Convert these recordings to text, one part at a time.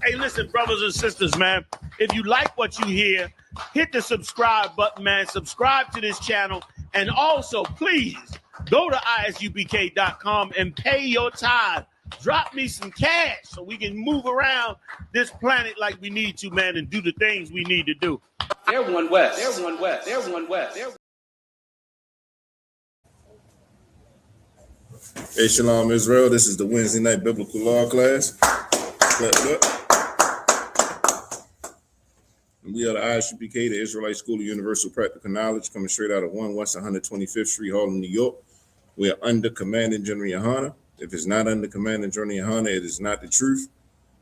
Hey, listen, brothers and sisters, man. If you like what you hear, hit the subscribe button, man. Subscribe to this channel. And also, please go to isupk.com and pay your tithe. Drop me some cash so we can move around this planet like we need to, man, and do the things we need to do. Everyone west. Everyone west. Everyone west. Hey, Shalom Israel. This is the Wednesday night biblical law class. And we are the ISUPK, the Israelite School of Universal Practical Knowledge, coming straight out of 1 West 125th Street, Harlem, New York. We are under Commanding General Yohana. If it's not under Commanding General Yohana, it is not the truth.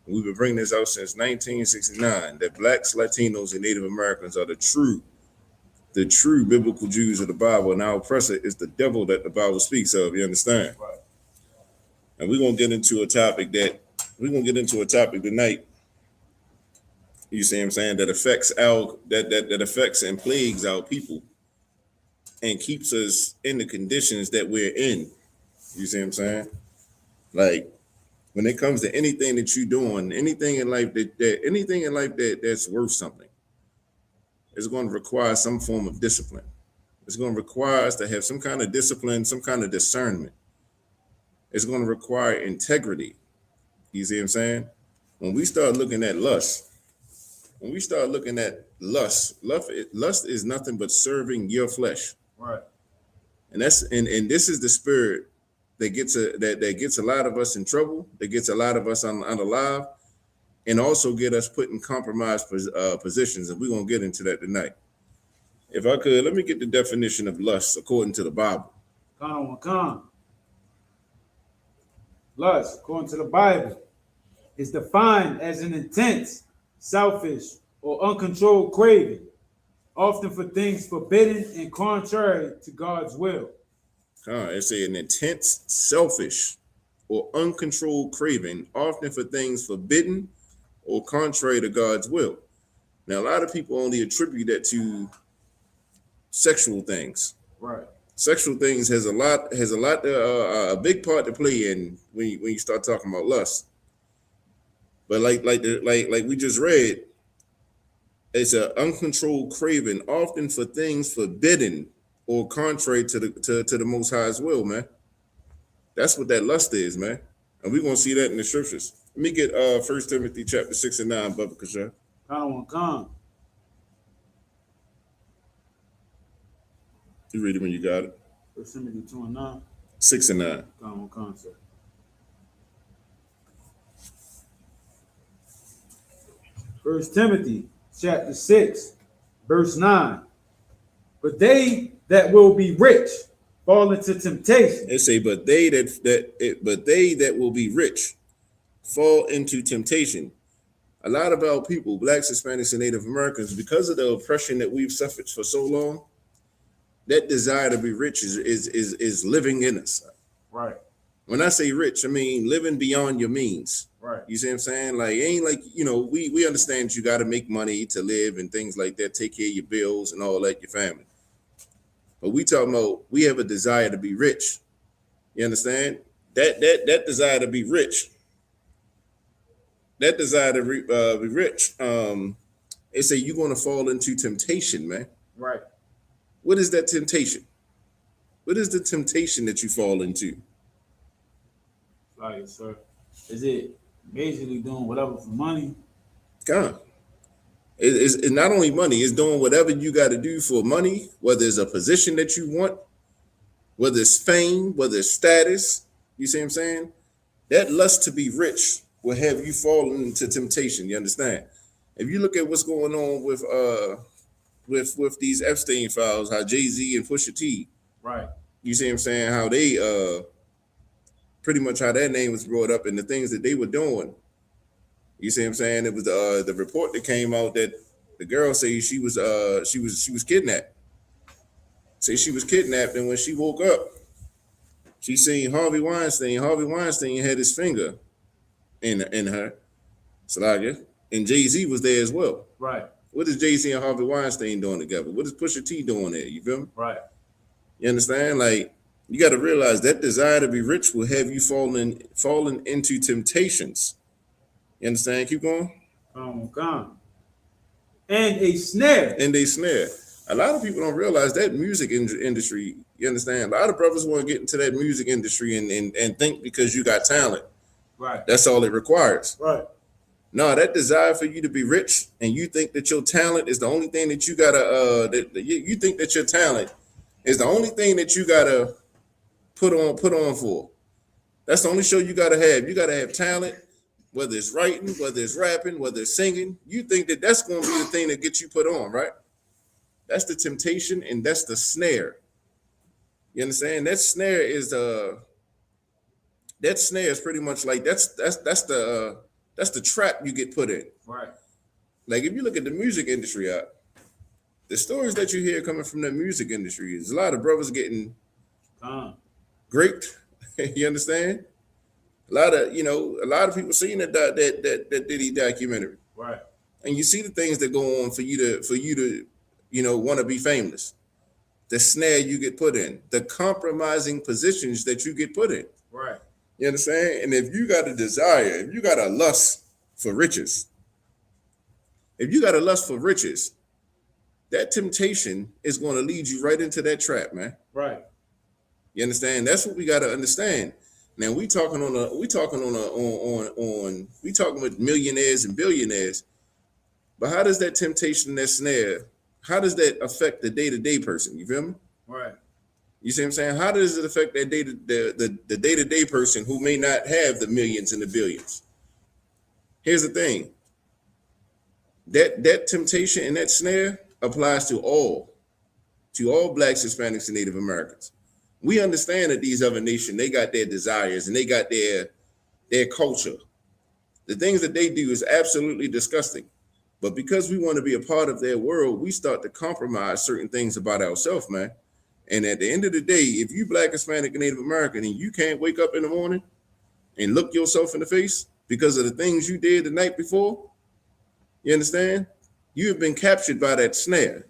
We've been bringing this out since 1969, that blacks, Latinos, and Native Americans are the true biblical Jews of the Bible, and our oppressor is the devil that the Bible speaks of. You understand? Right. And we're gonna get into a topic tonight. You see what I'm saying? That affects that affects and plagues our people, and keeps us in the conditions that we're in. You see what I'm saying? Like, when it comes to anything that you're doing, anything in life that's worth something, it's going to require some form of discipline. It's going to require us to have some kind of discipline, some kind of discernment. It's going to require integrity. You see what I'm saying? When we start looking at lust, lust is nothing but serving your flesh. Right. And this is the spirit that gets a lot of us in trouble, that gets a lot of us unalive, and also get us put in compromised positions. And we're going to get into that tonight. If I could, let me get the definition of lust according to the Bible. Lust, according to the Bible, is defined as an intense, selfish, or uncontrolled craving, often for things forbidden and contrary to God's will. It's an intense, selfish, or uncontrolled craving, often for things forbidden or contrary to God's will. Now, a lot of people only attribute that to sexual things. Right. Sexual things has a big part to play in when you start talking about lust. But like we just read, it's an uncontrolled craving, often for things forbidden or contrary to the Most High's will, man. That's what that lust is, man. And we're gonna see that in the scriptures. Let me get 1 Timothy chapter 6 and 9, Bubba Kasha. You read it when you got it. 1 Timothy 2 and 9. 6 and 9. Sir. First Timothy chapter 6, verse 9. But they that will be rich fall into temptation. They say, but they that will be rich fall into temptation. A lot of our people, blacks, Hispanics, and Native Americans, because of the oppression that we've suffered for so long, that desire to be rich is living in us. Right. When I say rich, I mean living beyond your means. Right. You see what I'm saying? Like, it ain't like, we understand you got to make money to live and things like that, take care of your bills and all that, your family. But we talking about, we have a desire to be rich. You understand? That desire to be rich. That desire to be rich. They say you're going to fall into temptation, man. Right. What is that temptation? What is the temptation that you fall into? Like, sir, is it basically doing whatever for money? God. It's not only money, it's doing whatever you got to do for money, whether it's a position that you want, whether it's fame, whether it's status. You see what I'm saying? That lust to be rich will have you falling into temptation. You understand? If you look at what's going on with these Epstein files, how Jay-Z and Pusha T, right? You see what I'm saying? How they pretty much how their name was brought up and the things that they were doing. You see what I'm saying? It was the report that came out that the girl said she was kidnapped. Say she was kidnapped, and when she woke up, she seen Harvey Weinstein. Harvey Weinstein had his finger in her, Salaga, and Jay-Z was there as well. Right. What is Jay-Z and Harvey Weinstein doing together? What is Pusha T doing there? You feel me? Right. You understand? Like, you got to realize that desire to be rich will have you falling into temptations. You understand? Keep going. Come. And a snare. And they snare. A lot of people don't realize that music industry. You understand? A lot of brothers want to get into that music industry and think because you got talent, Right. that's all it requires. Right. No, that desire for you to be rich, and you think that your talent is the only thing that you gotta. You think that your talent is the only thing that you gotta put on for. That's the only show you gotta have. You gotta have talent, whether it's writing, whether it's rapping, whether it's singing. You think that that's going to be the thing that gets you put on, right? That's the temptation, and that's the snare. You understand? That snare is pretty much like that's the trap you get put in. Right. Like if you look at the music industry, the stories that you hear coming from the music industry is a lot of brothers getting raped. You understand? A lot of people seeing that Diddy documentary. Right. And you see the things that go on for you to want to be famous. The snare you get put in, the compromising positions that you get put in. Right. You understand? And if you got a desire, if you got a lust for riches, that temptation is going to lead you right into that trap, man. Right. You understand? That's what we got to understand. Now we talking with millionaires and billionaires, but how does that temptation, that snare, how does that affect the day-to-day person? You feel me? Right. You see what I'm saying? How does it affect that the day-to-day person who may not have the millions and the billions? Here's the thing. That temptation and that snare applies to all Blacks, Hispanics, and Native Americans. We understand that these other nations, they got their desires and they got their culture. The things that they do is absolutely disgusting. But because we want to be a part of their world, we start to compromise certain things about ourselves, man. And at the end of the day, if you Black, Hispanic, and Native American, and you can't wake up in the morning and look yourself in the face because of the things you did the night before, you understand? You have been captured by that snare.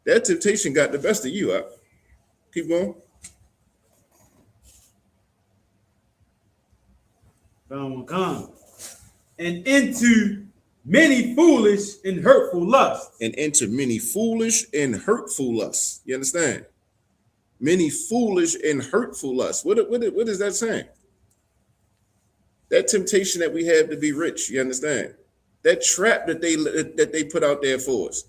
That temptation got the best of you. Keep going. And into many foolish and hurtful lusts. And into many foolish and hurtful lusts. You understand? Many foolish and hurtful lusts. What is that saying? That temptation that we have to be rich. You understand? That trap that they put out there for us.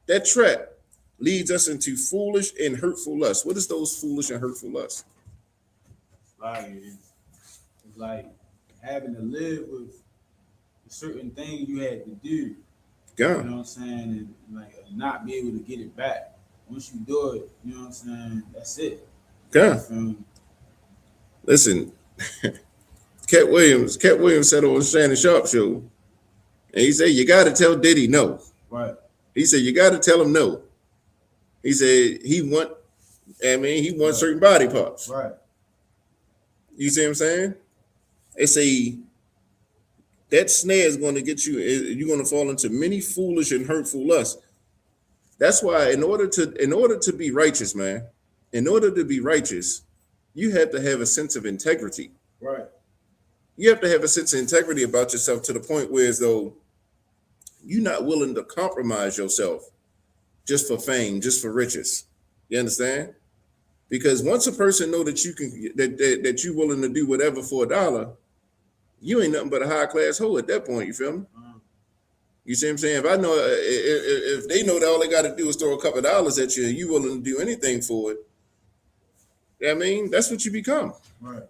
That trap leads us into foolish and hurtful lusts. What is those foolish and hurtful lusts? It's like having to live with a certain thing you had to do. Yeah. You know what I'm saying? And like not be able to get it back. Once you do it, you know what I'm saying? That's it. Yeah. Listen, Cat Williams said on Shannon Sharp show, and he said, you got to tell Diddy no. Right. He said, you got to tell him no. He said he want certain body parts. Right. You see what I'm saying? They say that snare is going to get you, you're going to fall into many foolish and hurtful lusts. That's why in order to be righteous, man, in order to be righteous, you have to have a sense of integrity. Right. You have to have a sense of integrity about yourself to the point where as though you're not willing to compromise yourself just for fame, just for riches. You understand? Because once a person know that you can that you're willing to do whatever for $1, you ain't nothing but a high class hoe at that point. You feel me? You see what I'm saying? If I know if they know that all they got to do is throw a couple of dollars at you and you willing to do anything for it, I mean, that's what you become. Right.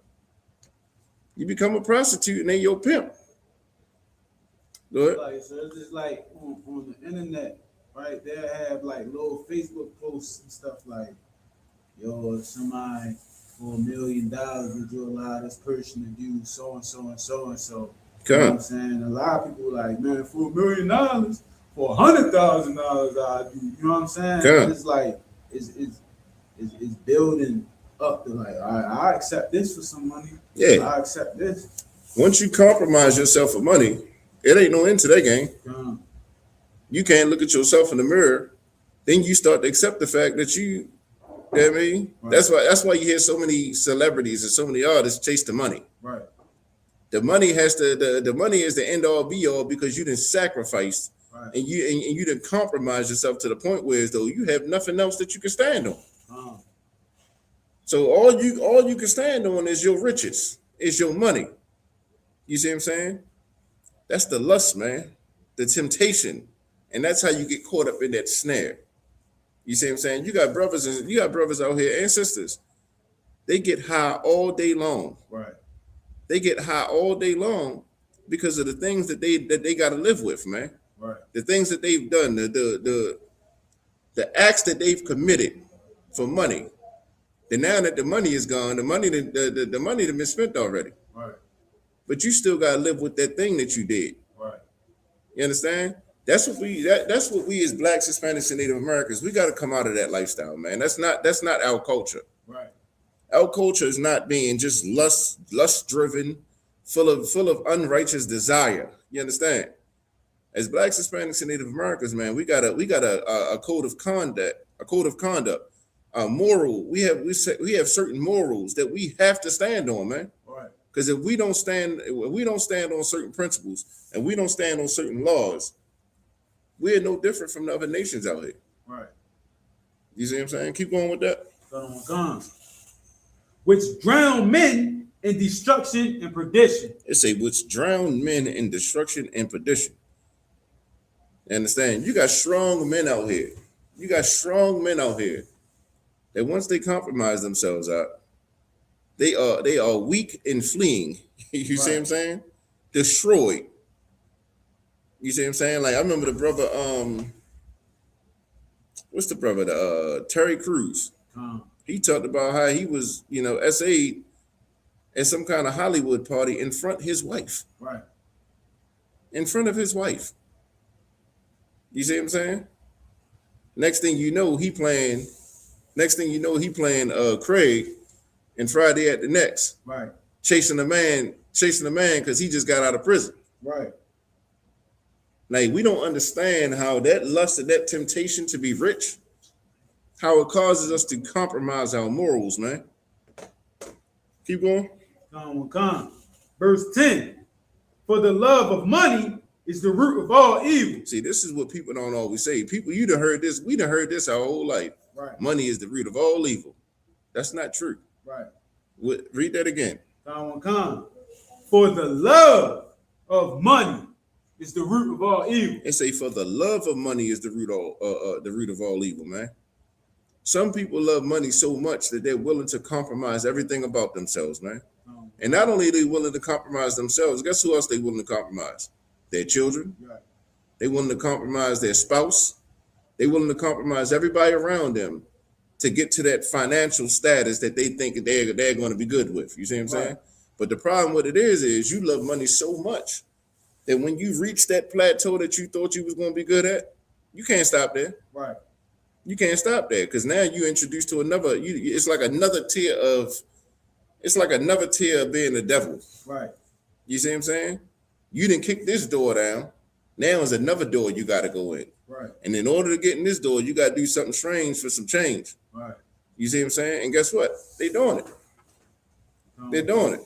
You become a prostitute and then you're a pimp. Go ahead. Like, so it's just like on the internet, right? They'll have like little Facebook posts and stuff like, yo, if somebody for $1 million would you allow this person to do so and so and so and so. You know what I'm saying? A lot of people like, man, for $1 million, for $100,000, I do. You know what I'm saying? It's like it's building up to like, I accept this for some money. Yeah, I accept this. Once you compromise yourself for money, it ain't no end to that game. You can't look at yourself in the mirror. Then you start to accept the fact that you know what I mean? Right. That's why you hear so many celebrities and so many artists chase the money. Right. The money has to the money is the end all be all because you didn't sacrifice Right. and you didn't compromise yourself to the point where as though you have nothing else that you can stand on. So all you can stand on is your riches, is your money. You see what I'm saying? That's the lust, man, the temptation, and that's how you get caught up in that snare. You see what I'm saying? You got brothers out here and sisters. They get high all day long. Right. They get high all day long because of the things that they got to live with, man. Right. The things that they've done, the acts that they've committed for money. And now that the money is gone, the money that been spent already. Right. But you still gotta live with that thing that you did. Right. You understand? That's what we as Blacks, Hispanics, and Native Americans, we gotta come out of that lifestyle, man. That's not our culture. Right. Our culture is not being just lust driven, full of unrighteous desire. You understand? As Blacks, Hispanics, and Native Americans, man, we got a code of conduct, a moral. We have certain morals that we have to stand on, man. Right. Because if we don't stand on certain principles and we don't stand on certain laws, we're no different from the other nations out here. Right. You see what I'm saying? Keep going with that. Guns, which drown men in destruction and perdition. It say which drown men in destruction and perdition. You understand? You got strong men out here. You got strong men out here that once they compromise themselves out, they are weak and fleeing. You see what I'm saying? Destroyed. You see what I'm saying? Like I remember the brother, what's the brother? Terry Crews. He talked about how he was, SA'd at some kind of Hollywood party in front of his wife. Right. In front of his wife. You see what I'm saying? Next thing you know, he playing Craig in Friday at the Next. Right. Chasing a man because he just got out of prison. Right. Like, we don't understand how that lust and that temptation to be rich, how it causes us to compromise our morals, man. Keep going. Come. Verse 10. For the love of money is the root of all evil. See, this is what people don't always say. People, you done heard this. We done heard this our whole life. Right. Money is the root of all evil. That's not true. Right. Read that again. Come. For the love of money is the root of all evil. And say, for the love of money is the root of all evil, man. Some people love money so much that they're willing to compromise everything about themselves, man. And not only are they willing to compromise themselves, guess who else they willing to compromise? Their children. Right. They willing to compromise their spouse. They willing to compromise everybody around them to get to that financial status that they think they're going to be good with. You see what I'm saying? But the problem with it is you love money so much that when you reach that plateau that you thought you was going to be good at, you can't stop there. Right. You can't stop there because now you introduced to another. It's like another tier of being the devil. Right. You see what I'm saying? You didn't kick this door down. Now there's another door you got to go in. Right. And in order to get in this door, you got to do something strange for some change. Right. You see what I'm saying? And guess what? They doing it. They're doing it.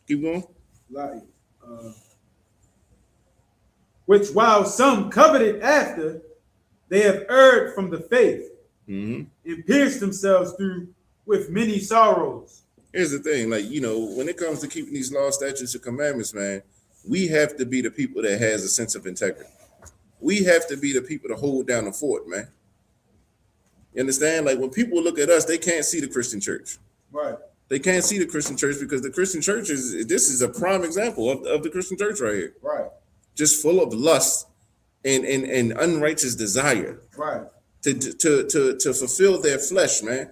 Keep going. Like, which while some coveted after, they have erred from the faith and pierced themselves through with many sorrows. Here's the thing, like, when it comes to keeping these laws, statutes, and commandments, man, we have to be the people that has a sense of integrity. We have to be the people to hold down the fort, man. You understand? Like, when people look at us, they can't see the Christian church. Right. They can't see the Christian church because the Christian church this is a prime example of the Christian church right here. Right. Just full of lust and unrighteous desire. Right. To fulfill their flesh, man.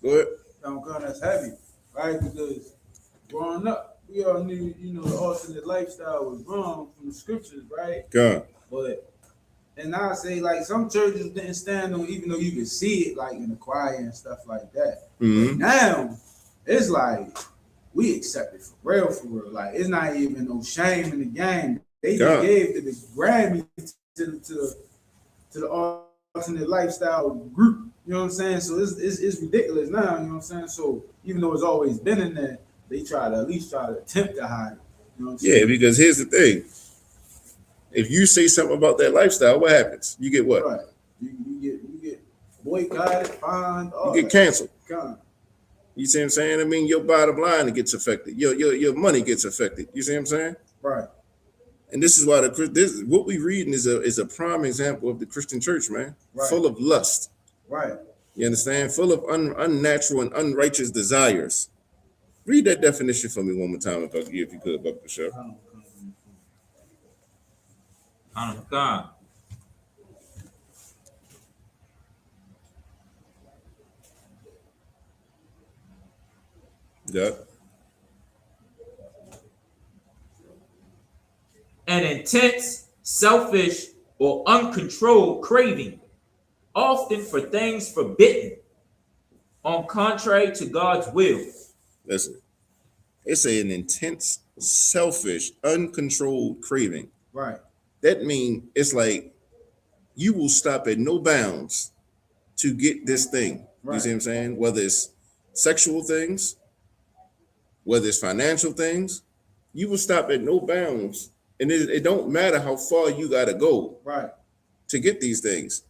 Go ahead. That's heavy, right? Because growing up, we all knew, the alternate lifestyle was wrong from the scriptures, right? God. And I say, like, some churches didn't stand on, even though you could see it, like in the choir and stuff like that. But now, it's like, we accept it for real. Like, it's not even no shame in the game. They just gave to the Grammy to the alternate lifestyle group. You know what I'm saying? So it's ridiculous now. You know what I'm saying? So even though it's always been in there, they try to at least try to attempt to hide it. You know what I'm Yeah, saying? because here's the thing. If you say something about that lifestyle, what happens? You get what? Right. You get boycotted, fined, all You get that. canceled. Con. You see what I'm saying? I mean, your bottom line gets affected. Your money gets affected. You see what I'm saying? Right. And this is why this what we reading is a prime example of the Christian church, man. Right. Full of lust. Right. You understand? Full of unnatural and unrighteous desires. Read that definition for me one more time, if you could, Buck Bishop. God. Yeah. An intense, selfish, or uncontrolled craving, often for things forbidden, on contrary to God's will. Listen, it's an intense, selfish, uncontrolled craving. Right. That means it's like you will stop at no bounds to get this thing. Right. You see what I'm saying? Whether it's sexual things, whether it's financial things, you will stop at no bounds. And it don't matter how far you got to go Right. to get these things.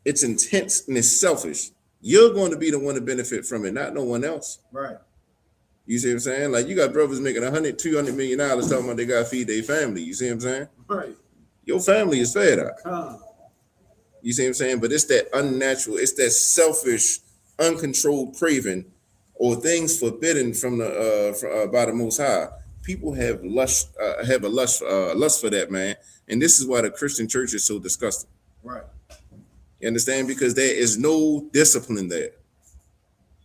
It's intense and it's selfish. You're going to be the one to benefit from it, not no one else. Right. You see what I'm saying? Like you got brothers making $100, $200 million talking about they got to feed their family. You see what I'm saying? Right. Your family is fed up. Con. You see what I'm saying? But it's that unnatural, it's that selfish, uncontrolled craving or things forbidden from the by the Most High. People have lust for that, man. And this is why the Christian church is so disgusting. Right. You understand? Because there is no discipline there.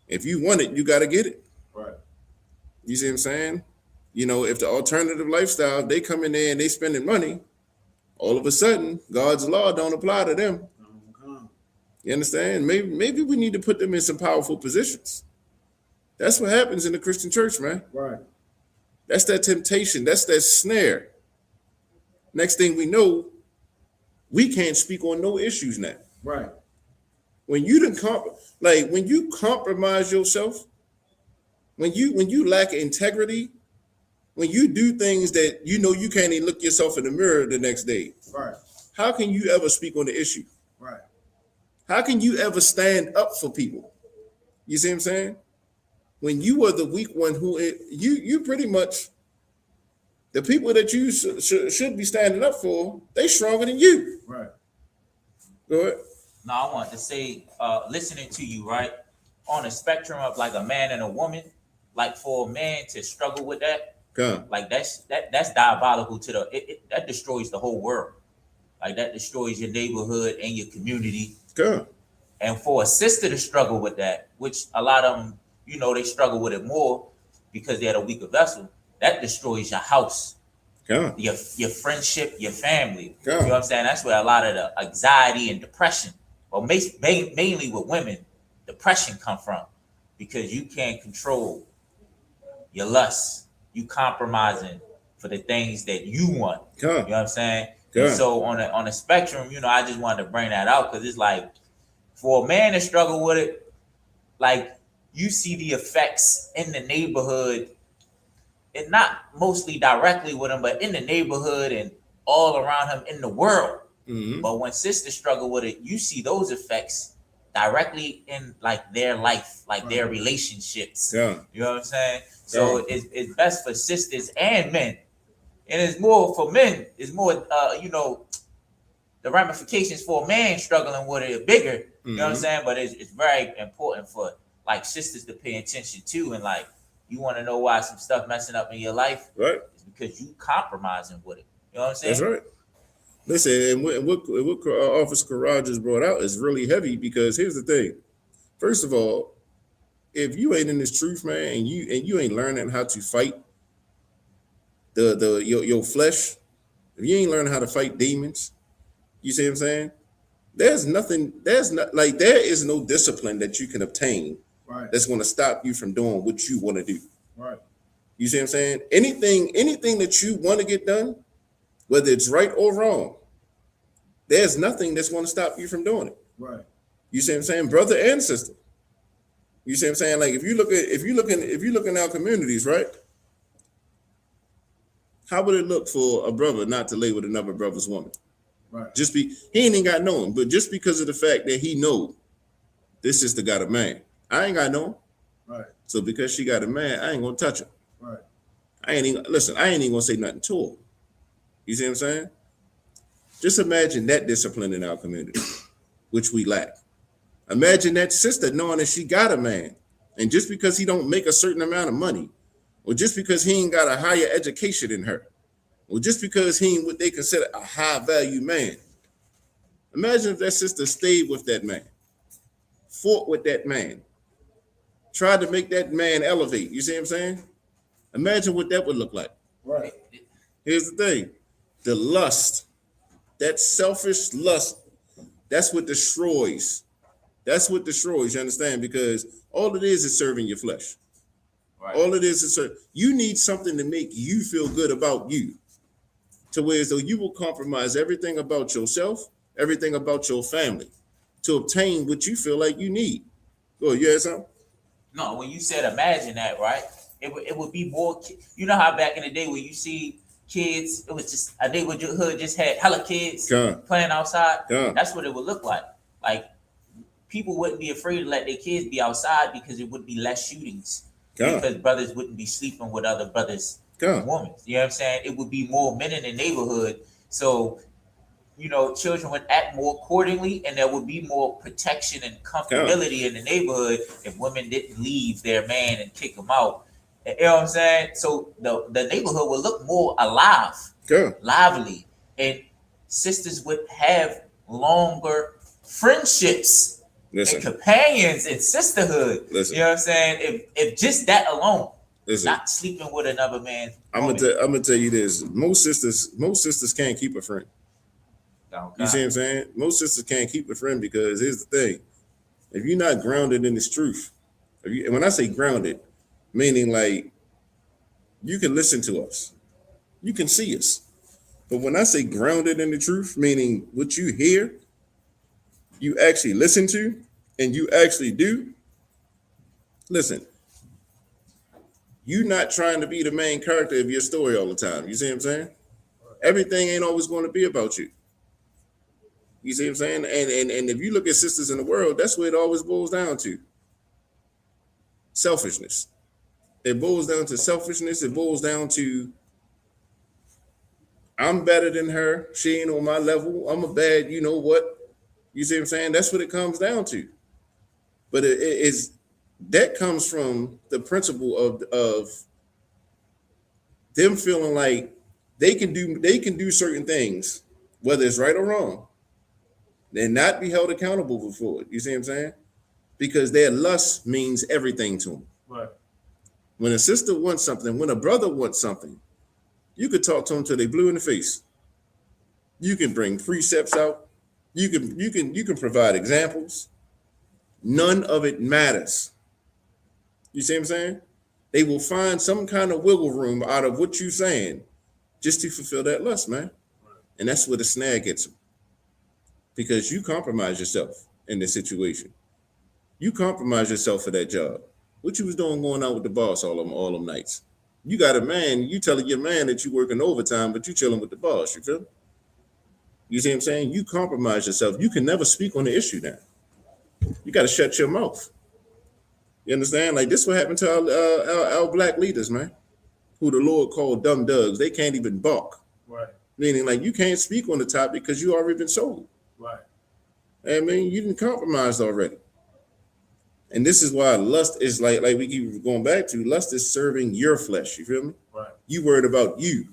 If you want it, you got to get it. Right. You see what I'm saying? You know, if the alternative lifestyle, they come in there and they spending money, all of a sudden, God's law don't apply to them. Con. You understand? Maybe we need to put them in some powerful positions. That's what happens in the Christian church, man. Right. That's that temptation. That's that snare. Next thing we know, we can't speak on no issues now. Right. When you when you compromise yourself, when you lack integrity, when you do things that you know you can't even look yourself in the mirror the next day, Right. how can you ever speak on the issue? Right. How can you ever stand up for people? You see what I'm saying? When you are the weak one you pretty much, the people that you should be standing up for, they stronger than you. Right. Go ahead. Now I want to say, listening to you, right, on a spectrum of like a man and a woman, like for a man to struggle with that, Come. like that's diabolical to that destroys the whole world. Like that destroys your neighborhood and your community. Come. And for a sister to struggle with that, which a lot of them, you know, they struggle with it more because they're the weaker vessel, that destroys your house, Come. your friendship, your family. Yeah. You know what I'm saying? That's where a lot of the anxiety and depression, well, mainly with women, depression come from, because you can't control your lust. You compromising for the things that you want. Come. You know what I'm saying? Yeah. And so on a spectrum, you know, I just wanted to bring that out because it's like for a man to struggle with it, like you see the effects in the neighborhood, and not mostly directly with him, but in the neighborhood and all around him in the world. Mm-hmm. But when sisters struggle with it, you see those effects directly in like their life, like their relationships. Yeah. You know what I'm saying? So it's best for sisters and men. And it's more for men, it's more you know, the ramifications for a man struggling with it are bigger. You know what I'm saying? But it's very important for like sisters to pay attention to, and like you want to know why some stuff messing up in your life, Right. it's because you compromising with it. You know what I'm saying? That's right. Listen, and what Officer Courage just brought out is really heavy, because here's the thing. First of all, if you ain't in this truth, man, and you ain't learning how to fight your flesh, if you ain't learning how to fight demons, you see what I'm saying? There is no discipline that you can obtain Right. that's going to stop you from doing what you want to do. Right. You see what I'm saying? Anything that you want to get done, whether it's right or wrong, there's nothing that's going to stop you from doing it. Right. You see what I'm saying? Brother and sister. You see what I'm saying? Like if you look in our communities, right? How would it look for a brother not to lay with another brother's woman? Right. He ain't even got no one, but just because of the fact that he know this sister got a man, I ain't got no one. Right. So because she got a man, I ain't gonna touch her. Right. I ain't even gonna say nothing to her. You see what I'm saying? Just imagine that discipline in our community, which we lack. Imagine that sister knowing that she got a man, and just because he don't make a certain amount of money, or just because he ain't got a higher education than her, or just because he ain't what they consider a high value man. Imagine if that sister stayed with that man, fought with that man, tried to make that man elevate. You see what I'm saying? Imagine what that would look like. Right. Here's the thing. The lust, that selfish lust, that's what destroys. That's what destroys, you understand? Because all it is serving your flesh. Right. All it is you need something to make you feel good about you. To where as though you will compromise everything about yourself, everything about your family, to obtain what you feel like you need. Go ahead, you had something? No, when you said imagine that, right? It would be more. You know how back in the day when you see kids, it was just a neighborhood just had hella kids playing outside. That's what it would look like. Like people wouldn't be afraid to let their kids be outside because it would be less shootings. Because brothers wouldn't be sleeping with other brothers' women. You know what I'm saying? It would be more men in the neighborhood. So, children would act more accordingly, and there would be more protection and comfortability in the neighborhood if women didn't leave their man and kick him out. You know what I'm saying? So the neighborhood would look more alive, lively, and sisters would have longer friendships. And companions and sisterhood. You know what I'm saying? If just that alone, not sleeping with another man. I'm gonna tell you this. Most sisters can't keep a friend. You see what I'm saying? Most sisters can't keep a friend because here's the thing. If you're not grounded in this truth, and when I say grounded, meaning like you can listen to us, you can see us. But when I say grounded in the truth, meaning what you hear, you actually listen to, and you actually do. Listen, you're not trying to be the main character of your story all the time. You see what I'm saying? Everything ain't always going to be about you. You see what I'm saying? And if you look at sisters in the world, that's what it always boils down to. Selfishness. It boils down to selfishness. It boils down to I'm better than her. She ain't on my level. I'm a bad, you know what? You see what I'm saying? That's what it comes down to. But that comes from the principle of them feeling like they can do certain things, whether it's right or wrong, and not be held accountable for it. You see what I'm saying? Because their lust means everything to them. Right. When a sister wants something, when a brother wants something, you could talk to them till they blue in the face. You can bring precepts out. You can provide examples. None of it matters. You see what I'm saying? They will find some kind of wiggle room out of what you're saying just to fulfill that lust, man. And that's where the snag gets them. Because you compromise yourself in this situation. You compromise yourself for that job. What you was doing going out with the boss all them nights. You got a man, you telling your man that you working overtime, but you chilling with the boss, you feel? You see what I'm saying? You compromise yourself. You can never speak on the issue now. You got to shut your mouth. You understand? Like this what happened to our black leaders, man, who the Lord called dumb dugs. They can't even bark. Right. Meaning like you can't speak on the topic because you already been sold. Right. I mean, you didn't compromise already. And this is why lust is like we keep going back to, lust is serving your flesh. You feel me? Right. You worried about you.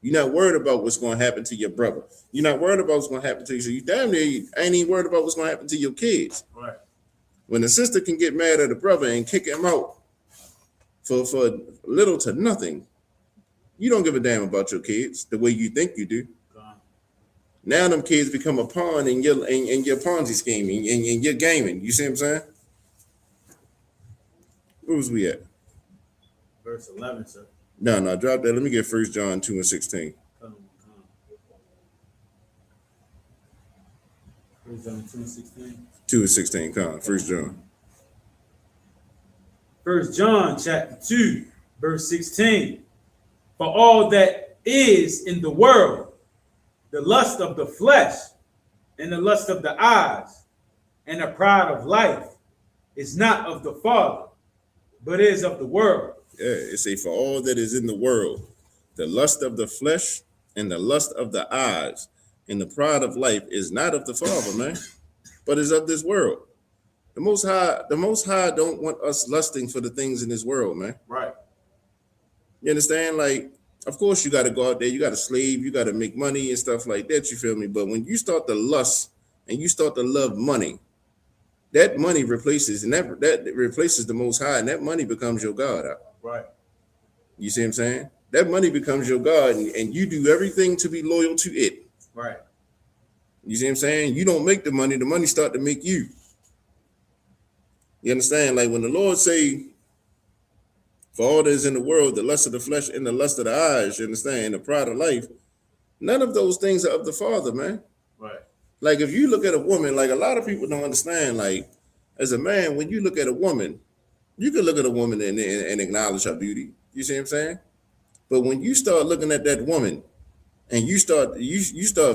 You're not worried about what's going to happen to your brother. You're not worried about what's going to happen to you. So you damn near ain't even worried about what's going to happen to your kids. Right. When a sister can get mad at a brother and kick him out for little to nothing, you don't give a damn about your kids the way you think you do. Now them kids become a pawn in your Ponzi scheme and your gaming. You see what I'm saying? Where was we at? Verse 11, sir. No, drop that. Let me get 1 John 2:16. Come. 1 John 2:16. 2:16, come on, 1 John. 1 John chapter 2, verse 16. For all that is in the world, the lust of the flesh, and the lust of the eyes, and the pride of life, is not of the Father, but is of the world. Yeah, it say for all that is in the world, the lust of the flesh and the lust of the eyes and the pride of life is not of the Father, man, but is of this world. The Most High don't want us lusting for the things in this world, man. Right. You understand? Like, of course, you got to go out there, you got to slave, you got to make money and stuff like that. You feel me? But when you start to lust and you start to love money, that money replaces that replaces the Most High, and that money becomes your God. Right. You see what I'm saying? That money becomes your God, and you do everything to be loyal to it. Right. You see what I'm saying? You don't make the money start to make you. You understand? Like when the Lord say, for all that is in the world, the lust of the flesh and the lust of the eyes, you understand, the pride of life, none of those things are of the Father, man. Right. Like if you look at a woman, like a lot of people don't understand, like as a man, when you look at a woman, you can look at a woman and acknowledge her beauty. You see what I'm saying? But when you start looking at that woman and you start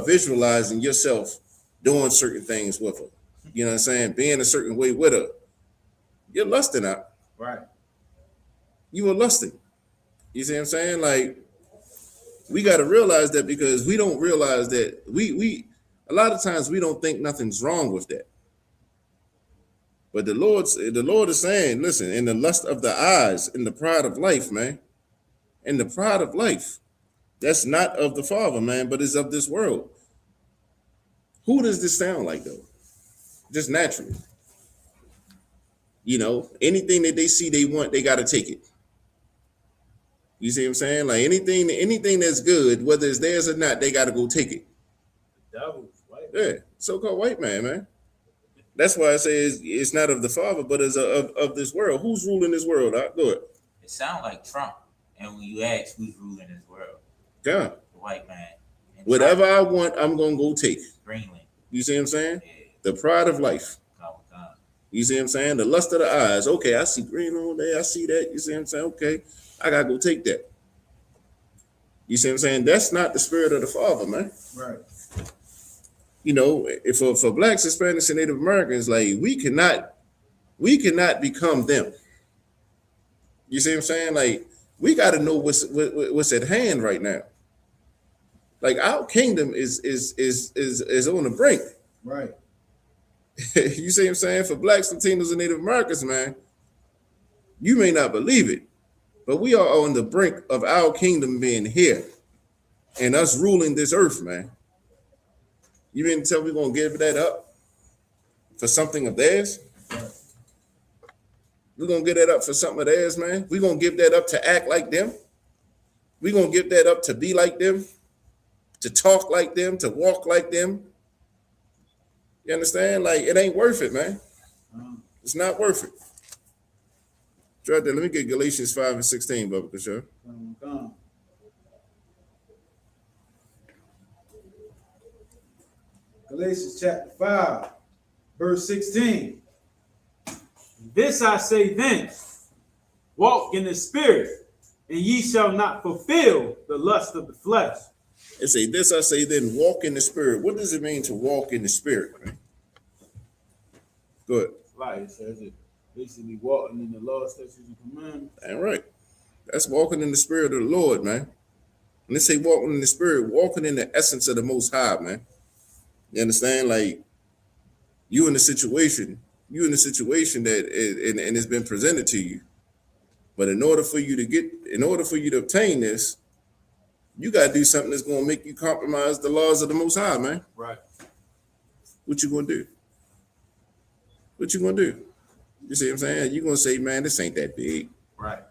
visualizing yourself doing certain things with her, you know what I'm saying, being a certain way with her, you're lusting out. Right. You are lusting. You see what I'm saying? Like we got to realize that, because we don't realize that we a lot of times we don't think nothing's wrong with that. But the Lord is saying, listen, in the lust of the eyes, in the pride of life, man, in the pride of life, that's not of the Father, man, but is of this world. Who does this sound like, though? Just naturally. You know, anything that they see they want, they got to take it. You see what I'm saying? Like anything that's good, whether it's theirs or not, they got to go take it. The devil's white. Yeah, so-called white man. That's why I say it's not of the Father, but is of this world. Who's ruling this world? Go ahead. It sounds like Trump. And when you ask who's ruling this world, Yeah. the white man. And Whatever Trump, I want, I'm going to go take. Greenland. You see what I'm saying? Yeah. The pride of life. God. You see what I'm saying? The lust of the eyes. Okay, I see green on there. I see that. You see what I'm saying? Okay, I got to go take that. You see what I'm saying? That's not the spirit of the Father, man. Right. You know, if for blacks, Hispanics, and Native Americans, like we cannot become them. You see what I'm saying? Like we got to know what's at hand right now. Like our kingdom is on the brink. Right. You see what I'm saying? For blacks, Latinos, and Native Americans, man, you may not believe it, but we are on the brink of our kingdom being here and us ruling this earth, man. You mean to tell me we're going to give that up for something of theirs? Right. We're going to give that up for something of theirs, man. We're going to give that up to act like them. We're going to give that up to be like them, to talk like them, to walk like them. You understand? Like, it ain't worth it, man. It's not worth it. Right there. Let me get Galatians 5:16, Bubba Kashar. Come. Galatians chapter 5, verse 16. This I say then, walk in the spirit, and ye shall not fulfill the lust of the flesh. It say, this I say then, walk in the spirit. What does it mean to walk in the spirit, man? Good. Like it says it basically walking in the law, statutes, and commandments. All right. That's walking in the spirit of the Lord, man. When they say walking in the spirit, walking in the essence of the Most High, man. You understand? Like you in a situation that and it's been presented to you. But in order for you to obtain this, you got to do something that's going to make you compromise the laws of the Most High, man. Right. What you going to do? What you going to do? You see what I'm saying? You're going to say, man, this ain't that big. Right.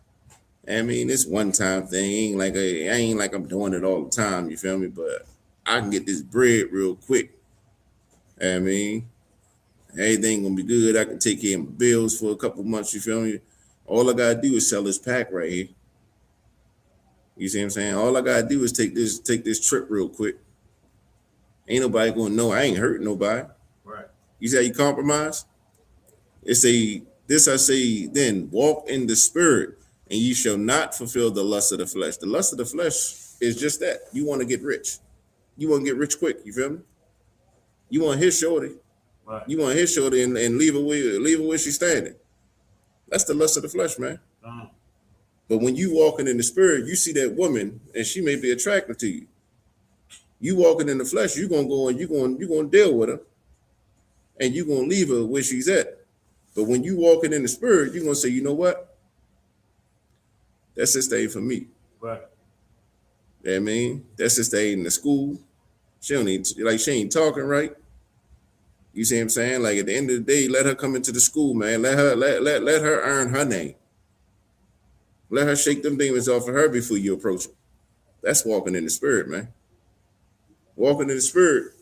I mean, it's one time thing. I ain't like I'm doing it all the time. You feel me? But I can get this bread real quick. I mean, everything gonna be good. I can take care of my bills for a couple months. You feel me? All I gotta do is sell this pack right here. You see what I'm saying? All I gotta do is take this trip real quick. Ain't nobody gonna know. I ain't hurting nobody. Right. You see how you compromise? It's a This I say then, walk in the spirit, and ye shall not fulfill the lust of the flesh. The lust of the flesh is just that. You want to get rich. You want to get rich quick. You feel me? You want his shorty. Right. You want his shorty and leave her where she's standing. That's the lust of the flesh, man. But when you walking in the spirit, you see that woman and she may be attractive to you. You walking in the flesh, you're gonna go and you're gonna deal with her, and you're gonna leave her where she's at. But when you walking in the spirit, you're gonna say, you know what? That's this thing for me. Right. You know what I mean? That's this thing in the school. She ain't talking right. You see what I'm saying? Like at the end of the day, let her come into the school, man. Let her earn her name. Let her shake them demons off of her before you approach her. That's walking in the spirit, man. Walking in the spirit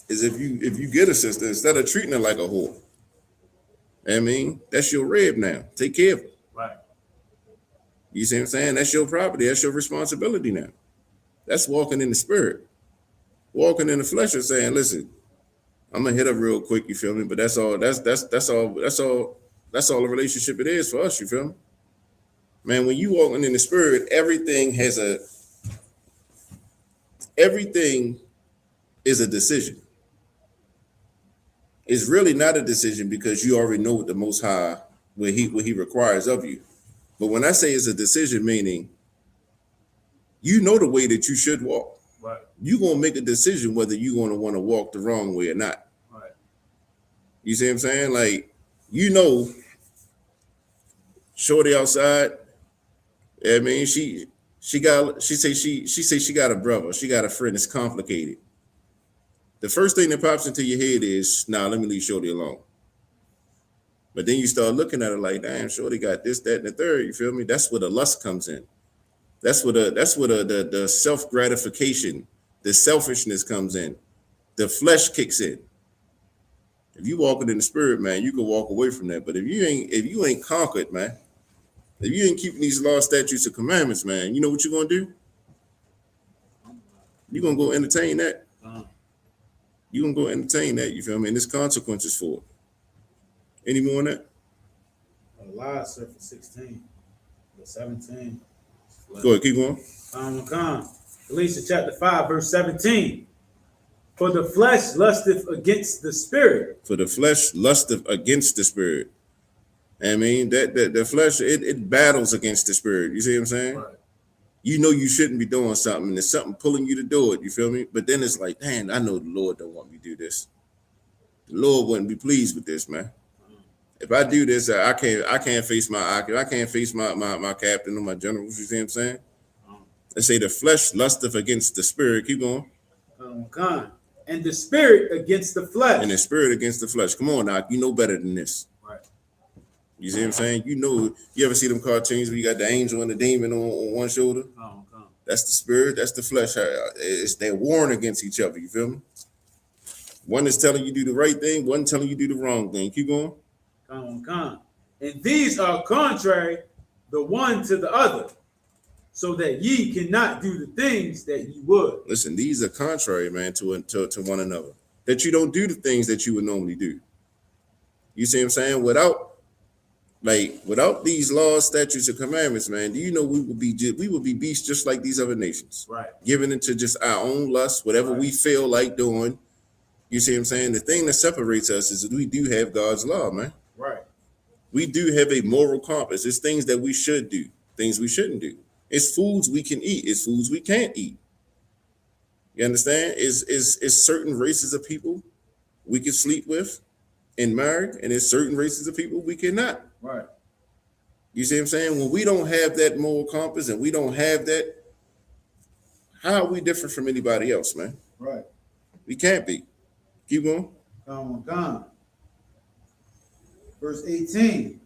is if you get a sister, instead of treating her like a whore. I mean, that's your rib now. Take care of her. Right. You see what I'm saying? That's your property. That's your responsibility now. That's walking in the spirit. Walking in the flesh is saying, listen, I'm gonna hit up real quick, you feel me? But that's all a relationship it is for us, you feel me? Man, when you walking in the spirit, everything is a decision. It's really not a decision because you already know what the Most High, what he requires of you. But when I say it's a decision, meaning you know the way that you should walk. Right. You're gonna make a decision whether you're gonna want to walk the wrong way or not. Right. You see what I'm saying? Like, you know, shorty outside. I mean, she say she got a brother, she got a friend. It's complicated. The first thing that pops into your head is, nah, let me leave shorty alone. But then you start looking at her like, damn, shorty got this, that, and the third. You feel me? That's where the lust comes in. That's where the self-gratification, the selfishness comes in. The flesh kicks in. If you walking in the spirit, man, you can walk away from that. But if you ain't conquered, man, if you ain't keeping these laws, statutes, and commandments, man, you know what you're gonna do? You're gonna go entertain that. You're gonna go entertain that, you feel me? And there's consequences for it. Any more on that? Last for 16, 17. Go ahead, keep going. Galatians chapter 5, verse 17. For the flesh lusteth against the spirit. For the flesh lusteth against the spirit. I mean, that the flesh, it battles against the spirit. You see what I'm saying? Right. You know you shouldn't be doing something, and there's something pulling you to do it. You feel me? But then it's like, damn, I know the Lord don't want me to do this. The Lord wouldn't be pleased with this, man. If I do this, I can't face my captain or my general. You see what I'm saying? They say the flesh lusteth against the spirit. Keep going. And the spirit against the flesh. And the spirit against the flesh. Come on now, you know better than this. Right. You see what I'm saying? You know, you ever see them cartoons where you got the angel and the demon on one shoulder? That's the spirit, that's the flesh. They're warring against each other. You feel me? One is telling you do the right thing, one telling you do the wrong thing. Keep going. And these are contrary the one to the other, so that ye cannot do the things that ye would. Listen, these are contrary, man, to one another. That you don't do the things that you would normally do. You see what I'm saying? Without these laws, statutes, and commandments, man, do you know we would be beasts just like these other nations? Right. Given into just our own lust, whatever we feel like doing. You see what I'm saying? The thing that separates us is that we do have God's law, man. Right. We do have a moral compass. It's things that we should do, things we shouldn't do. It's foods we can eat. It's foods we can't eat. You understand? It's certain races of people we can sleep with and marry, and it's certain races of people we cannot. Right. You see what I'm saying? When we don't have that moral compass and we don't have that, how are we different from anybody else, man? Right. We can't be. Keep going. Verse 18.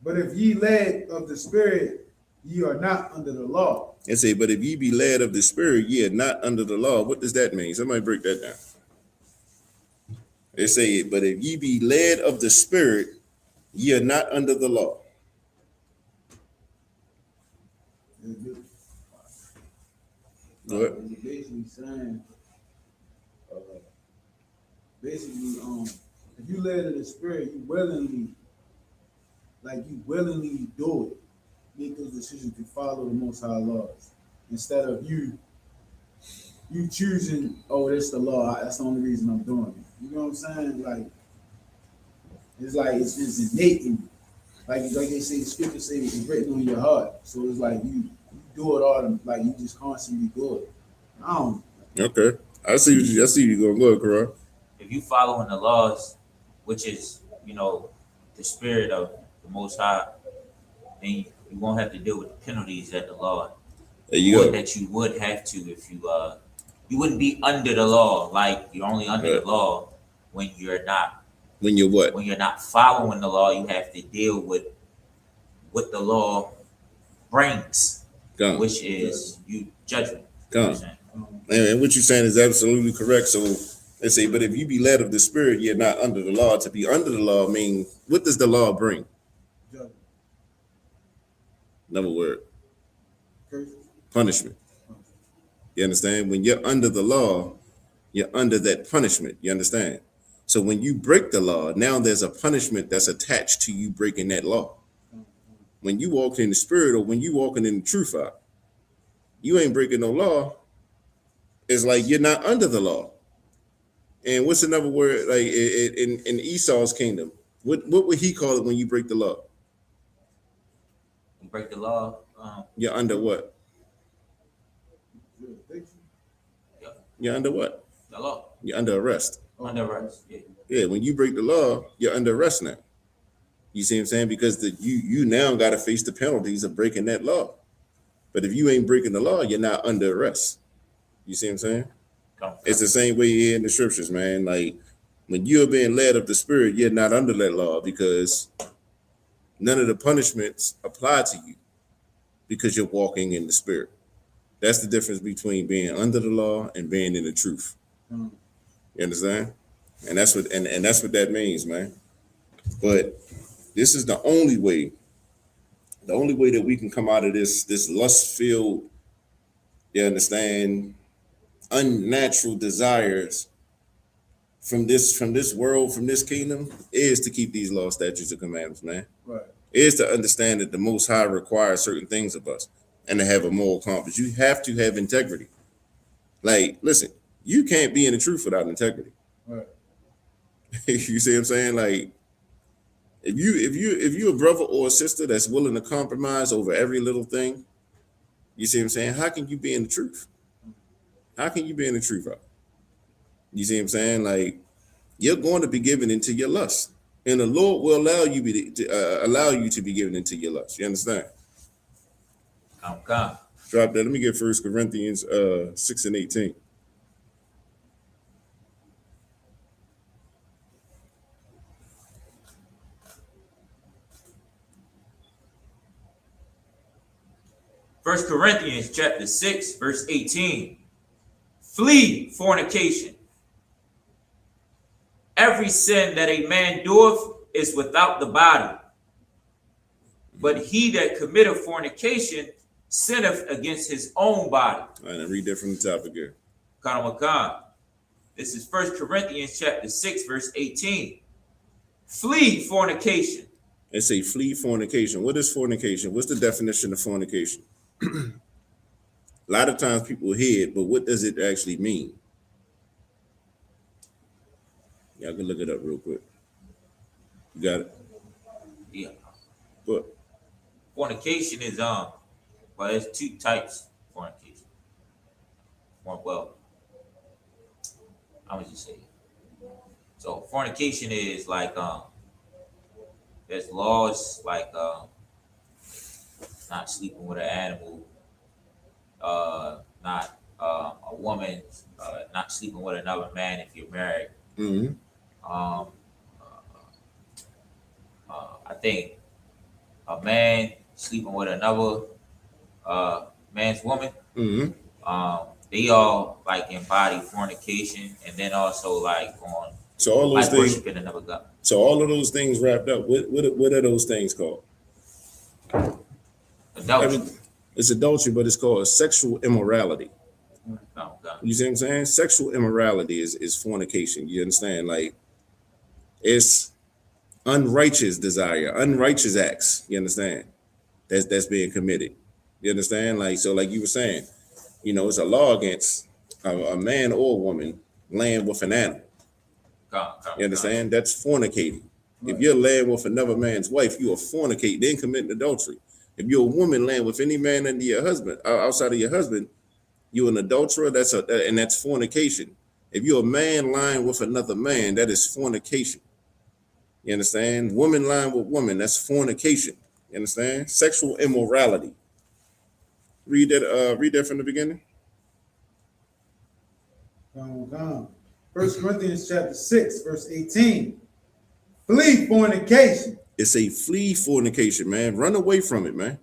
But if ye led of the spirit, ye are not under the law. And say, but if ye be led of the spirit, ye are not under the law. What does that mean? Somebody break that down. They say, but if ye be led of the spirit, ye are not under the law. Basically saying, If you led of the spirit, you willingly do it. Make those decisions to follow the Most High laws instead of you choosing. Oh, that's the law. That's the only reason I'm doing it. You know what I'm saying? It's innate in you. Like they say, the scripture say it's written on your heart. So it's like you do it all. Like you just constantly do it. I don't. Okay, I see you going. Go ahead, Karan. If you following the laws, which is, the spirit of the Most High, then you won't have to deal with the penalties that the law There you go. that you would have to if you wouldn't be under the law. Like you're only under the law when you're not. When you're what? When you're not following the law, you have to deal with what the law brings, Gone. which is you judgment. Gone. And what you're saying is absolutely correct. So they say, but if you be led of the spirit, you're not under the law. To be under the law mean, what does the law bring? Judgment. Another word. Curses. Punishment. You understand? When you're under the law, you're under that punishment. You understand? So when you break the law, now there's a punishment that's attached to you breaking that law. When you walk in the spirit or when you walking in the truth, you ain't breaking no law. It's like you're not under the law. And what's another word? Like in Esau's kingdom, what would he call it when you break the law? You break the law. You're under what? Jurisdiction. You're under what? The law. You're under arrest. Under arrest. Yeah. Yeah, when you break the law, you're under arrest now. You see what I'm saying? Because you now got to face the penalties of breaking that law. But if you ain't breaking the law, you're not under arrest. You see what I'm saying? It's the same way here in the scriptures, man. Like when you're being led of the spirit, you're not under that law because none of the punishments apply to you because you're walking in the spirit. That's the difference between being under the law and being in the truth. You understand? And that's what that means, man. But this is the only way that we can come out of this lust-filled, you understand, unnatural desires from this world, from this kingdom, is to keep these laws, statutes, and commandments, man. Right. Is to understand that the Most High requires certain things of us and to have a moral compass. You have to have integrity. Like, listen, you can't be in the truth without integrity. Right. You see what I'm saying? Like, if you a brother or a sister that's willing to compromise over every little thing, you see what I'm saying? How can you be in the truth? How can you be in the truth? You see what I'm saying? Like, you're going to be given into your lust, and the Lord will allow you to be given into your lust. You understand? Okay. Drop that. Let me get 1 Corinthians 6:18. First Corinthians chapter 6, verse 18. Flee fornication. Every sin that a man doeth is without the body. But he that committeth fornication sinneth against his own body. All right, now read that from the top again. Kanamakan. This is 1 Corinthians chapter 6, verse 18. Flee fornication. They say flee fornication. What is fornication? What's the definition of fornication? A lot of times people hear it, but what does it actually mean? Y'all can look it up real quick. You got it? Yeah. What? Fornication is well, there's two types of fornication. Well, I would just say. So fornication is like there's laws like not sleeping with an animal, not a woman, not sleeping with another man if you're married. Mm-hmm. I think a man sleeping with another man's woman. Mm-hmm. They all like embody fornication, and then also like on So all those like things. worshiping another god. So all of those things wrapped up. What are those things called? Adultery. It's adultery, but it's called sexual immorality. Oh, God. You see what I'm saying? Sexual immorality is fornication. You understand? Like, It's unrighteous desire, unrighteous acts. You understand? That's being committed. You understand? Like so, like you were saying, it's a law against a man or a woman laying with an animal. You understand? That's fornicating. Right. If you're laying with another man's wife, you are fornicating, then committing adultery. If you're a woman laying with any man under your husband, outside of your husband, you're an adulterer. And that's fornication. If you're a man lying with another man, that is fornication. You understand? Woman lying with woman, that's fornication. You understand? Sexual immorality. Read that from the beginning. Come. 1 Corinthians chapter 6, verse 18. Flee fornication. It's a flee fornication, man. Run away from it, man.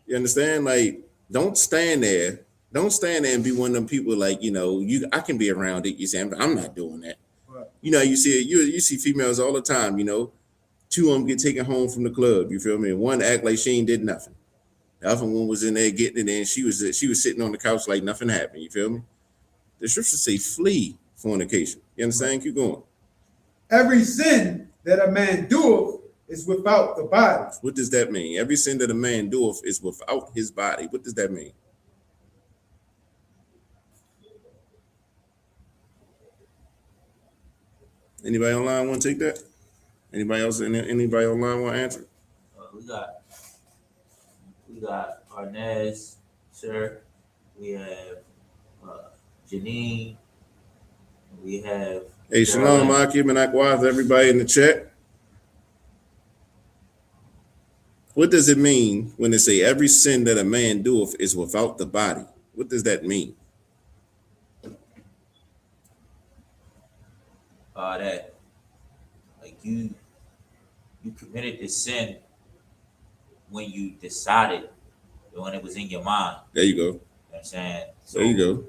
You understand? Like, don't stand there. Don't stand there and be one of them people like, I can be around it. You say, I'm not doing that. Right. You see females all the time, 2 of them get taken home from the club. You feel me? And one act like she ain't did nothing. The other one was in there getting it, and she was sitting on the couch like nothing happened. You feel me? The scriptures say flee fornication. You understand? Right. Keep going. Every sin that a man doeth is without the body. What does that mean? Every sin that a man doeth is without his body. What does that mean? Anybody online want to take that? Anybody else? Anybody online want to answer? We got Arnez, sir. We have Janine. We have. Hey, Shalom, Akim, and Akwaz, everybody in the chat. What does it mean when they say every sin that a man doeth is without the body? What does that mean? That like you committed this sin when you decided, when it was in your mind. There you go. You know what I'm saying? So, there you go.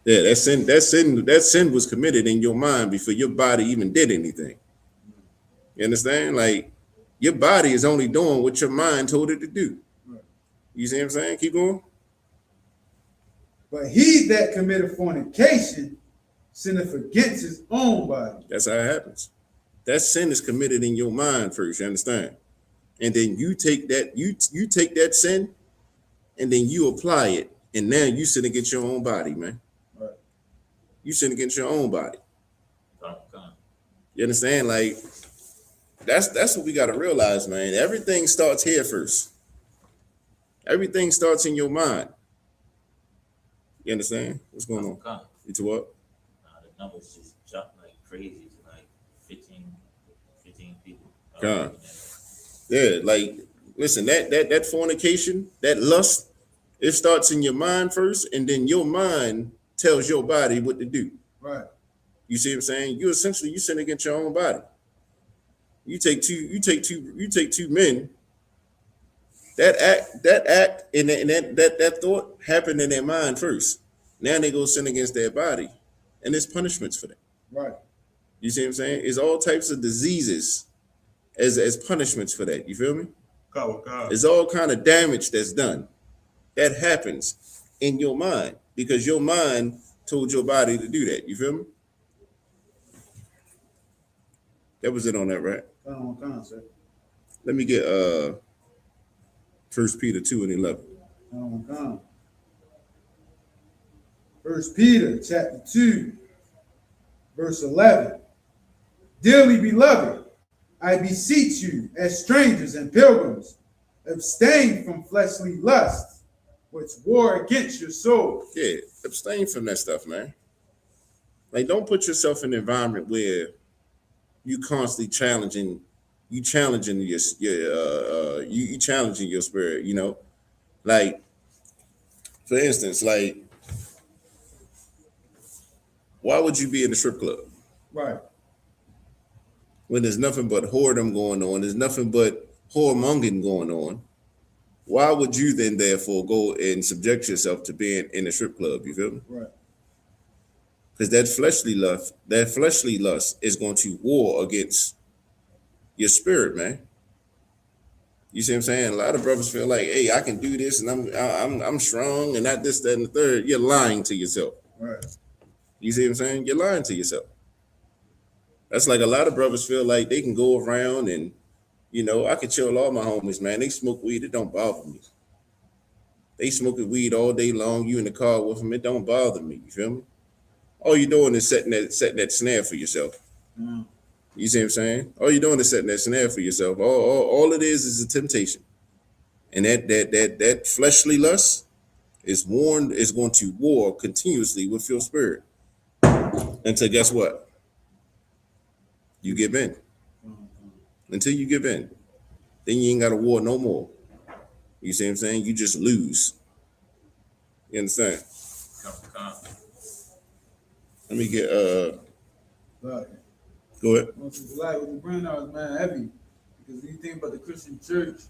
Yeah, that sin was committed in your mind before your body even did anything. You understand? Like, your body is only doing what your mind told it to do. You see what I'm saying? Keep going. But he that committed fornication sinneth against his own body. That's how it happens. That sin is committed in your mind first, you understand? And then you take that, you take that sin, and then you apply it, and now you sin against your own body, man. Right. You sin against your own body. You understand? Like, that's what we got to realize, man. Everything starts here first. Everything starts in your mind. You understand? What's going on? You to what? The numbers just jump like crazy to like 15 people. Yeah, like, listen, that fornication, that lust, it starts in your mind first, and then your mind tells your body what to do. Right. You see what I'm saying? You sin against your own body. You take two men. That act and that thought happened in their mind first. Now they go sin against their body, and there's punishments for that. Right. You see what I'm saying? It's all types of diseases as punishments for that. You feel me? God. It's all kind of damage that's done. That happens in your mind because your mind told your body to do that. You feel me? That was it on that, right? Come on, sir. Let me get 1 Peter 2:11. Come on. 1 Peter chapter 2, verse 11. Dearly beloved, I beseech you, as strangers and pilgrims, abstain from fleshly lusts, which war against your soul. Yeah, abstain from that stuff, man. Like, don't put yourself in an environment where you constantly challenging your challenging your spirit. You know, like, for instance, like, why would you be in the strip club? Right. When there's nothing but whoredom going on, there's nothing but whoremongering going on. Why would you then therefore go and subject yourself to being in a strip club? You feel me? Right. Because that fleshly lust is going to war against your spirit, man. You see what I'm saying? A lot of brothers feel like, hey, I can do this and I'm strong and not this, that, and the third. You're lying to yourself. Right. You see what I'm saying? You're lying to yourself. That's like a lot of brothers feel like they can go around and, I can chill all my homies, man. They smoke weed, it don't bother me. They smoking weed all day long. You in the car with them, it don't bother me. You feel me? All you're doing is setting that snare for yourself. You see what I'm saying? All you're doing is setting that snare for yourself. All it is a temptation. And that fleshly lust is going to war continuously with your spirit. Until guess what? You give in. Until you give in. Then you ain't got to war no more. You see what I'm saying? You just lose. You understand? Let me get Right. go ahead. Like with the brand out was man heavy. Because when you think about the Christian church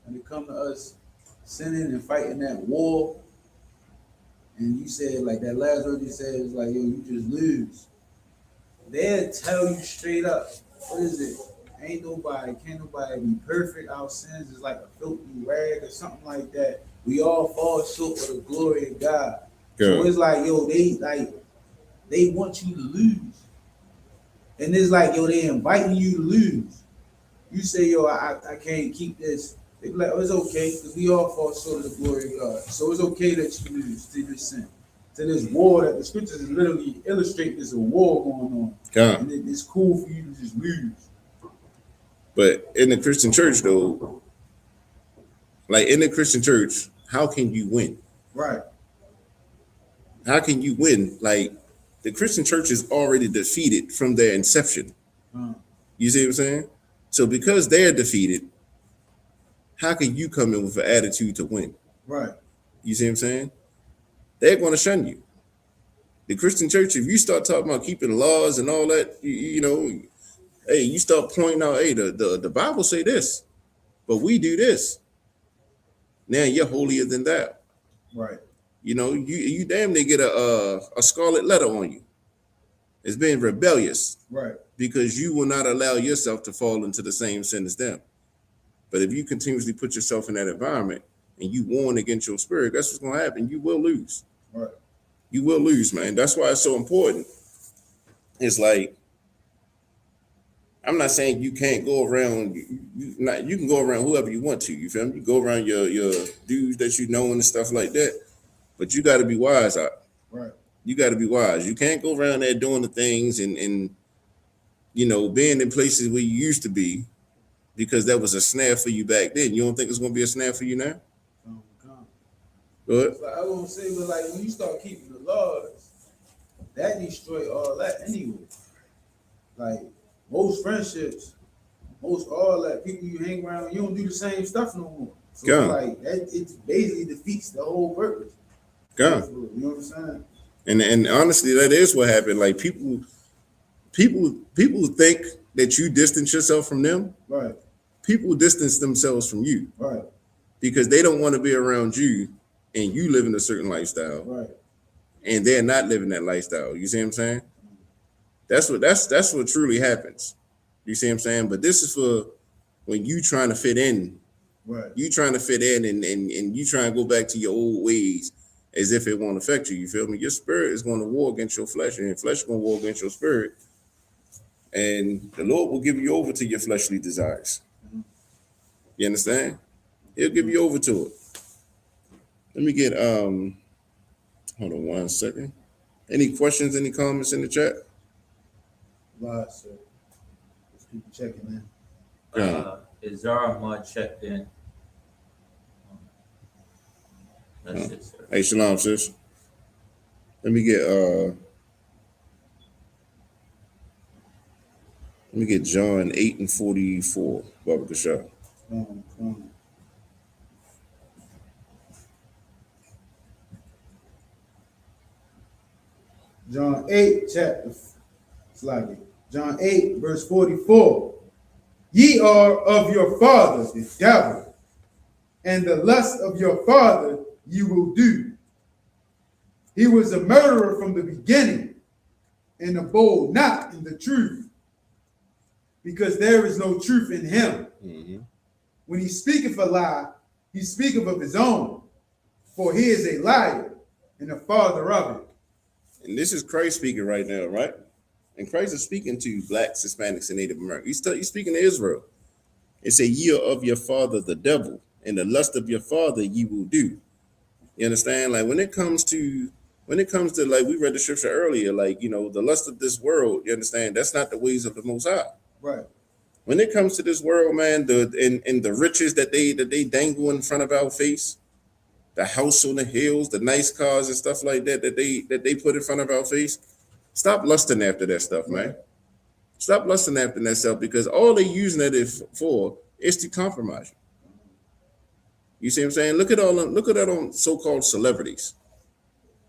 and they come to us sinning and fighting that war, and you said like that last word you said is like, yo, you just lose. They'll tell you straight up, what is it? Can't nobody be perfect. Our sins is like a filthy rag or something like that. We all fall short of the glory of God. So it's like, yo, they want you to lose. And it's like, yo, they inviting you to lose. You say, yo, I can't keep this. They be like, oh, it's okay, because we all fall short of the glory of God. So it's okay that you lose to this sin. To this war that the scriptures is literally illustrating there's a war going on. And it's cool for you to just lose. But in the Christian church, though, like in the Christian church, how can you win? Right. How can you win? Like the Christian church is already defeated from their inception. You see what I'm saying? So because they're defeated, how can you come in with an attitude to win? Right. You see what I'm saying? They're going to shun you. The Christian church, if you start talking about keeping laws and all that, hey, you start pointing out, hey, the Bible say this, but we do this. Now you're holier than that. Right. You damn near get a scarlet letter on you. It's being rebellious. Right. Because you will not allow yourself to fall into the same sin as them. But if you continuously put yourself in that environment and you warn against your spirit, that's what's going to happen. You will lose. Right. You will lose, man. That's why it's so important. It's like, I'm not saying you can't go around. You can go around whoever you want to. You feel me? You go around your dudes that you know and stuff like that. But you got to be wise out. Right. You got to be wise. You can't go around there doing the things and being in places where you used to be because that was a snare for you back then. You don't think it's going to be a snare for you now? Go ahead. Like I won't say, but like when you start keeping the laws, that destroy all that anyway. Like most friendships, most all that people you hang around, you don't do the same stuff no more. So it's like that, it basically defeats the whole purpose. You know what I'm saying? And honestly, that is what happened. Like people think that you distance yourself from them. Right. People distance themselves from you. Right. Because they don't want to be around you and you live in a certain lifestyle. Right. And they're not living that lifestyle. You see what I'm saying? That's what truly happens. You see what I'm saying? But this is for when you trying to fit in. Right. You trying to fit in and you trying to go back to your old ways as if it won't affect you. You feel me? Your spirit is going to war against your flesh, and your flesh is going to war against your spirit. And the Lord will give you over to your fleshly desires. You understand? He'll give you over to it. Let me get hold on 1 second. Any questions, any comments in the chat? Right, sir. Let's keep checking in. Is Zara checked in? That's it, sir. Hey, shalom, sis. Let me get John 8:44. Baba Kashah. John 8, John 8, verse 44. Ye are of your father, the devil, and the lust of your father you will do. He was a murderer from the beginning, and abode not in the truth, because there is no truth in him. Mm-hmm. When he speaketh a lie, he speaketh of his own, for he is a liar and the father of it. And this is Christ speaking right now, right? And Christ is speaking to blacks, Hispanics, and Native Americans. He's speaking to Israel. It's a year of your father, the devil, and the lust of your father you will do. You understand? Like when it comes to like we read the scripture earlier, like, you know, the lust of this world, you understand, that's not the ways of the Most High. Right. When it comes to this world, man, the riches that they dangle in front of our face, the house on the hills, the nice cars and stuff like that that they put in front of our face, stop lusting after that stuff, man. Stop lusting after that stuff, because all they're using it for is to compromise you. You see what I'm saying? Look at all so-called celebrities.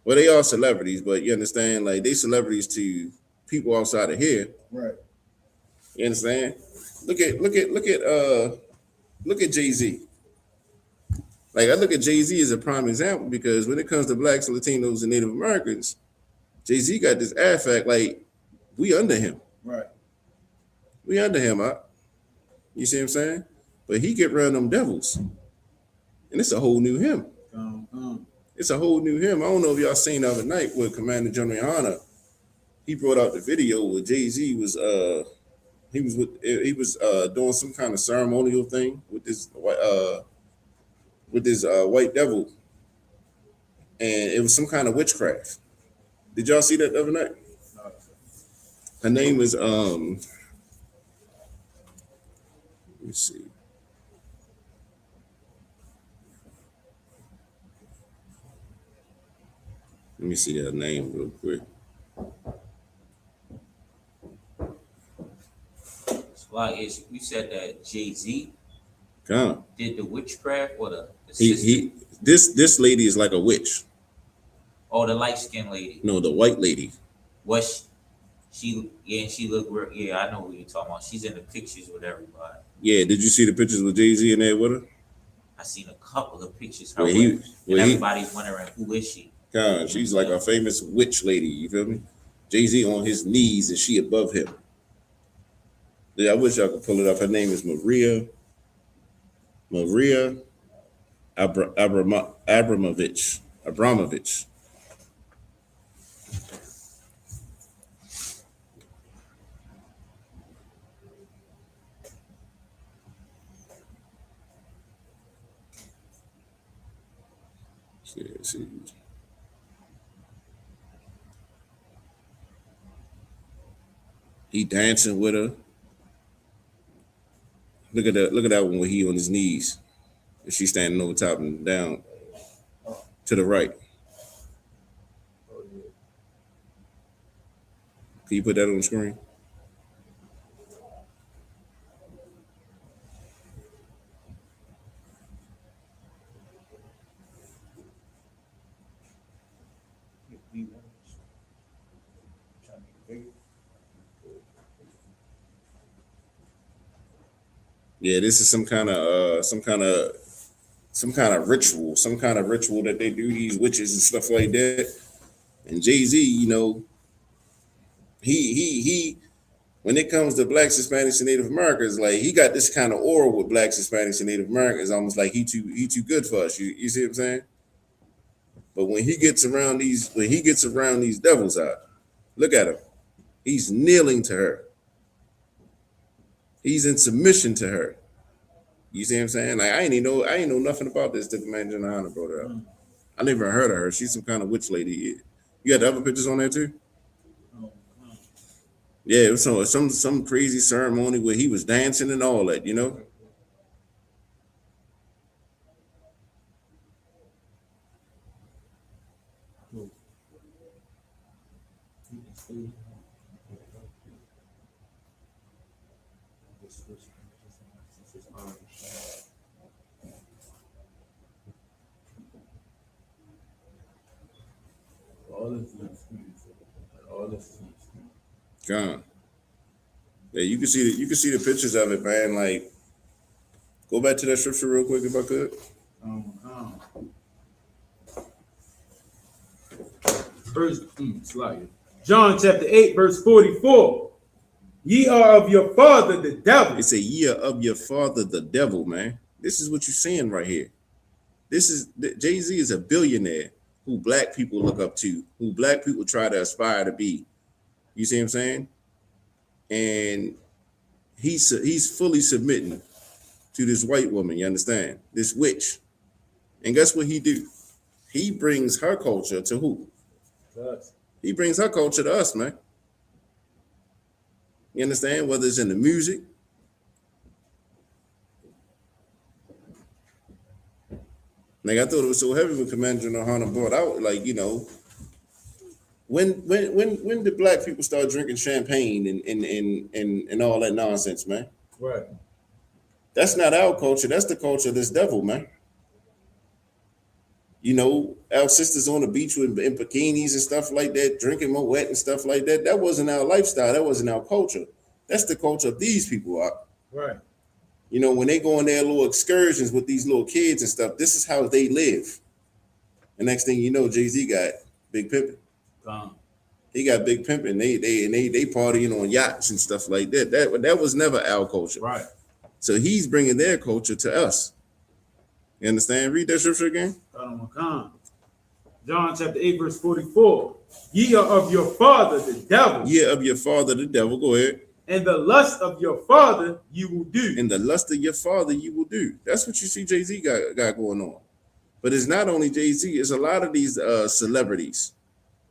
Well, they are celebrities, but you understand, like they celebrities to people outside of here. Right. You understand? Look at Jay-Z. Like I look at Jay-Z as a prime example, because when it comes to blacks, Latinos, and Native Americans, Jay-Z got this affect like we under him. Right. We under him, you see what I'm saying? But he get around them devils. And it's a whole new him. It's a whole new him. I don't know if y'all seen the other night with Commander General Yohana. He brought out the video where Jay-Z was doing some kind of ceremonial thing with this white devil, and it was some kind of witchcraft. Did y'all see that the other night? Her name is let me see. Let me see her name real quick. Like we said that Jay-Z Come. did the witchcraft or the this lady is like a witch. Oh, the light-skinned lady. No, the white lady. Was she looked real, yeah, I know what you're talking about. She's in the pictures with everybody. Yeah, did you see the pictures with Jay-Z in there with her? I seen a couple of pictures. Everybody's wondering, who is she? God, she's like a famous witch lady, you feel me? Jay-Z on his knees and she above him. Yeah, I wish I could pull it up. Her name is Maria Abramovich. See. He dancing with her. Look at that one where he on his knees. And she's standing over top and down to the right. Can you put that on the screen? Yeah, this is some kind of ritual, that they do, these witches and stuff like that. And Jay-Z, you know, he when it comes to blacks, Hispanics, and Native Americans, like he got this kind of aura with blacks, Hispanics, and Native Americans, almost like he too good for us. You see what I'm saying? But when he gets around these devils out, look at him. He's kneeling to her. He's in submission to her. You see what I'm saying? Like I ain't know nothing about this. The Commander General brought her up. I never heard of her. She's some kind of witch lady. You got the other pictures on there too? Yeah, it was some crazy ceremony where he was dancing and all that, you know. God. Yeah, you can see the pictures of it, man. Like, go back to that scripture real quick if I could. John chapter 8, verse 44. Ye are of your father the devil. It's a year of your father the devil, man. This is what you're seeing right here. Jay-Z is a billionaire who black people look up to, who black people try to aspire to be. You see what I'm saying? and he's fully submitting to this white woman. You understand? This witch, and guess what he do? He brings her culture to who? To us. He brings her culture to us, man. You understand? Whether it's in the music, like I thought it was so heavy when Commander Nahana brought out, like, you know, when did black people start drinking champagne and all that nonsense, man? Right. That's not our culture. That's the culture of this devil, man. You know, our sisters on the beach in bikinis and stuff like that, drinking Moet and stuff like that. That wasn't our lifestyle. That wasn't our culture. That's the culture of these people. Right. You know, when they go on their little excursions with these little kids and stuff, this is how they live. The next thing you know, Jay-Z got Big Pimpin'. He got Big Pimpin'. They partying on yachts and stuff like that. That was never our culture. Right. So he's bringing their culture to us. You understand? Read that scripture again. John chapter 8, verse 44. Ye are of your father, the devil. Ye of your father, the devil. Go ahead. And the lust of your father you will do. And the lust of your father you will do. That's what you see Jay-Z got going on. But it's not only Jay-Z. It's a lot of these celebrities.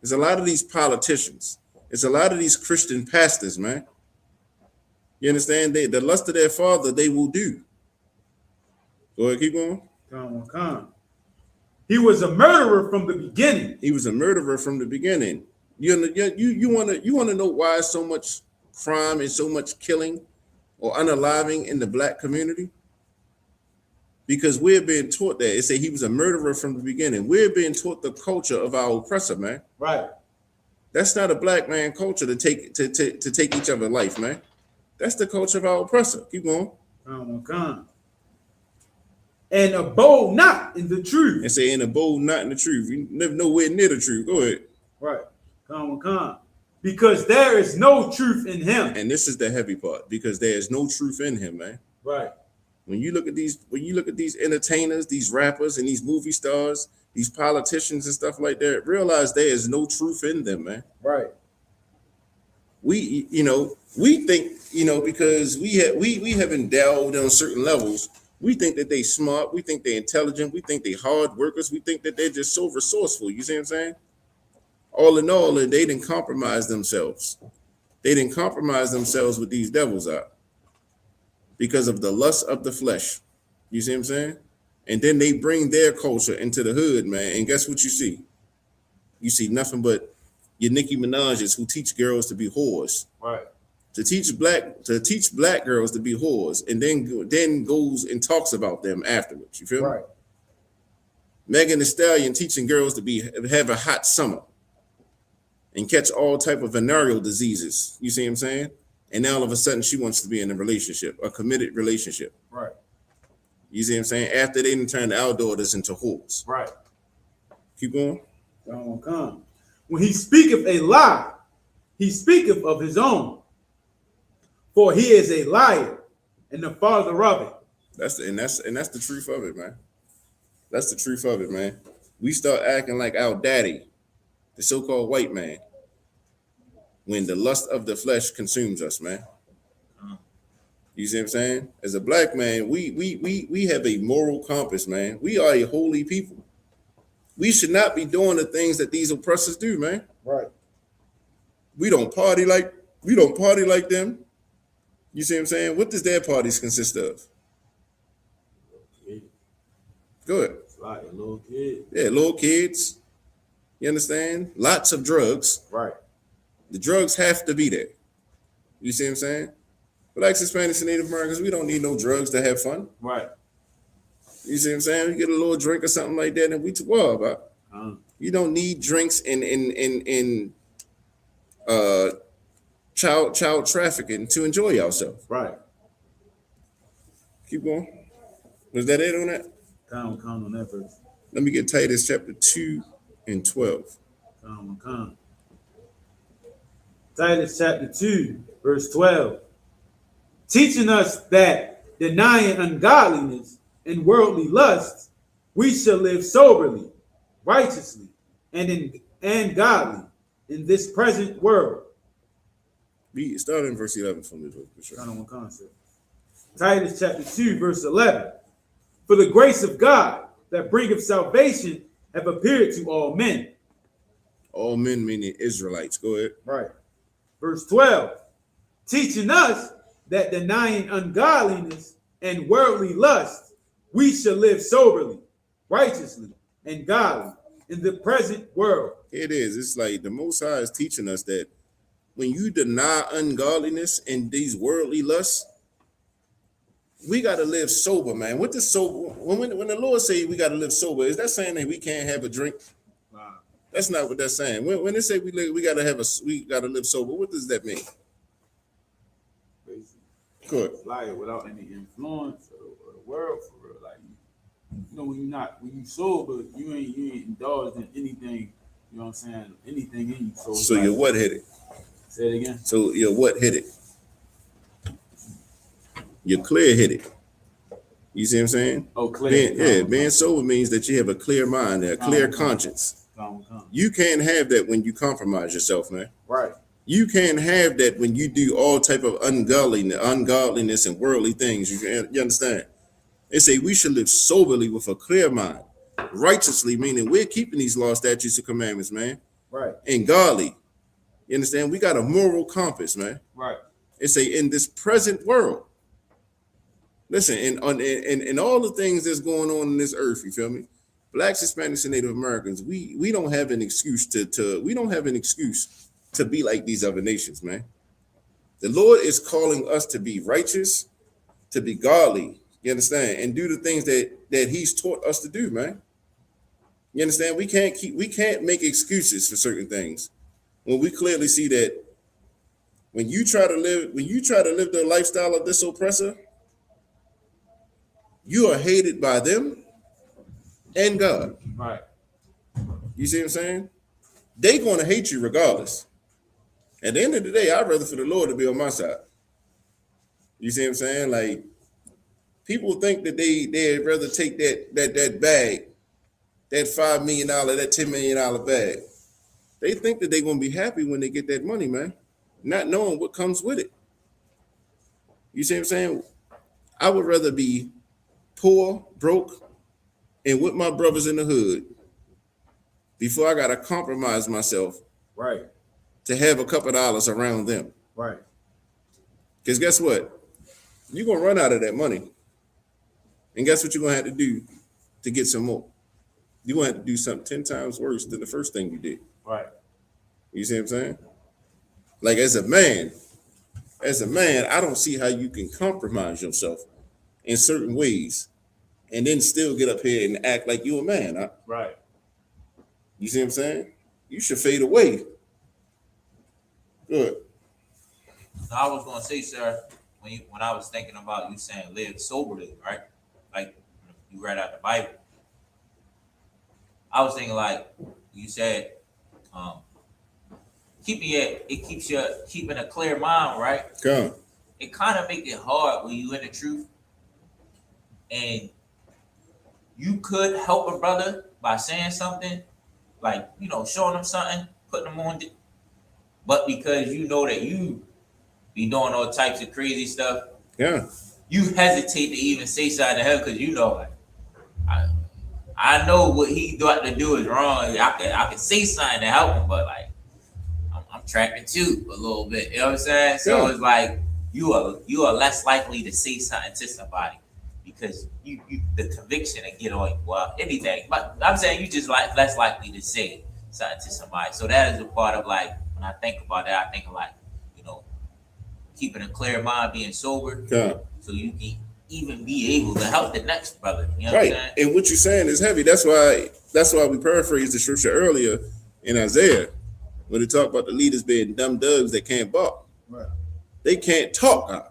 It's a lot of these politicians. It's a lot of these Christian pastors, man. You understand? The lust of their father they will do. Go ahead, keep going. He was a murderer from the beginning. He was a murderer from the beginning. You want to know why so much crime and so much killing or unaliving in the black community? Because we're being taught that. It say he was a murderer from the beginning. We're being taught the culture of our oppressor, man. Right. That's not a black man culture to take each other's life, man. That's the culture of our oppressor. Keep going. And abode not in the truth. And say, and abode not in the truth. You live nowhere near the truth. Go ahead. Right. Because there is no truth in him. And this is the heavy part, because there is no truth in him, man. Right. When you look at these entertainers, these rappers, and these movie stars, these politicians and stuff like that, realize there is no truth in them, man. Right. We think, because we have endowed on certain levels. We think that they smart. We think they're intelligent. We think they're hard workers. We think that they're just so resourceful. You see what I'm saying? All in all, they didn't compromise themselves. They didn't compromise themselves with these devils out because of the lust of the flesh. You see what I'm saying? And then they bring their culture into the hood, man. And guess what you see? You see nothing but your Nicki Minaj's who teach girls to be whores. Right. To teach black girls to be whores, and then goes and talks about them afterwards. You feel me? Right. Megan Thee Stallion teaching girls to have a hot summer and catch all type of venereal diseases. You see what I'm saying? And now all of a sudden she wants to be in a relationship, a committed relationship. Right. You see what I'm saying? After they didn't turn the outdoors into whores. Right. Keep going. When he speaketh a lie, he speaketh of his own. For he is a liar and the father of it. That's the truth of it, man. That's the truth of it, man. We start acting like our daddy, the so-called white man, when the lust of the flesh consumes us, man. You see what I'm saying? As a black man, we have a moral compass, man. We are a holy people. We should not be doing the things that these oppressors do, man. Right. We don't party like them. You see what I'm saying? What does their parties consist of? Go ahead. Like little kids. Yeah, little kids. You understand? Lots of drugs. Right. The drugs have to be there. You see what I'm saying? Blacks, Hispanics, and Native Americans, we don't need no drugs to have fun. Right. You see what I'm saying? We get a little drink or something like that, and we well about. You don't need drinks in child trafficking to enjoy yourself. Right. Keep going. Was that it on that? Count on that verse. Let me get Titus chapter 2 and 12. Titus chapter 2, verse 12. Teaching us that denying ungodliness and worldly lusts, we shall live soberly, righteously, and godly in this present world. Start in verse 11 for me, bro. For sure. Kind of one concept. Titus chapter 2, verse 11. For the grace of God that bringeth salvation have appeared to all men. All men meaning Israelites. Go ahead. Right. Verse 12. Teaching us that denying ungodliness and worldly lust, we shall live soberly, righteously, and godly in the present world. It is. It's like the Most High is teaching us that when you deny ungodliness and these worldly lusts, we got to live sober, man. What the sober? When the Lord say we got to live sober, is that saying that we can't have a drink? Wow. That's not what that's saying. When they say we got to live sober, what does that mean? Good. Like without any influence of the world, for real. Like, you know, when you sober, you ain't indulged in anything. You know what I'm saying? Anything in you. So you're what headed? Say it again. So you're what headed? You're clear headed. You see what I'm saying? Oh, clear. Being sober means that you have a clear mind, a clear conscience. You can't have that when you compromise yourself, man. Right. You can't have that when you do all type of ungodliness and worldly things. You understand? They say we should live soberly with a clear mind, righteously, meaning we're keeping these laws, statutes, and commandments, man. Right. And godly. You understand? We got a moral compass, man. Right. It say in this present world. Listen, and all the things that's going on in this earth, you feel me? Blacks, Hispanics, and Native Americans, we don't have an excuse to be like these other nations, man. The Lord is calling us to be righteous, to be godly, you understand, and do the things that He's taught us to do, man. You understand? We can't make excuses for certain things when we clearly see that when you try to live the lifestyle of this oppressor, you are hated by them and God. Right. You see what I'm saying? They're going to hate you regardless. At the end of the day, I'd rather for the Lord to be on my side. You see what I'm saying? Like, people think that they'd rather take that bag, that $5 million, that $10 million bag. They think that they're going to be happy when they get that money, man, not knowing what comes with it. You see what I'm saying? I would rather be poor, broke, and with my brothers in the hood before I got to compromise myself. Right. To have a couple of dollars around them. Right. Because guess what? You're going to run out of that money. And guess what you're going to have to do to get some more? You're going to have to do something 10 times worse than the first thing you did. Right. You see what I'm saying? Like as a man, I don't see how you can compromise yourself in certain ways and then still get up here and act like you're a man. Right. You see what I'm saying? You should fade away. Good. I was gonna say, sir, when I was thinking about you saying live soberly, right? Like you read out the Bible. I was thinking like you said, keeping a clear mind, right? Come. It kind of make it hard when you in the truth, and you could help a brother by saying something, like showing them something, putting them on. But because you know that you be doing all types of crazy stuff, Yeah, you hesitate to even say something to him because like I know what he got to do is wrong. I can say something to help him, but like I'm trapping too a little bit. You know what I'm saying? So It's like you are less likely to say something to somebody because you the conviction to get on anything. But I'm saying you just like less likely to say something to somebody. So that is a part of like. When I think about that, I think of like, keeping a clear mind, being sober, so you can even be able to help the next brother. You know right. What I'm saying? And what you're saying is heavy. That's why we paraphrased the scripture earlier in Isaiah when they talk about the leaders being dumb doves that can't bark. Right. They can't talk. God.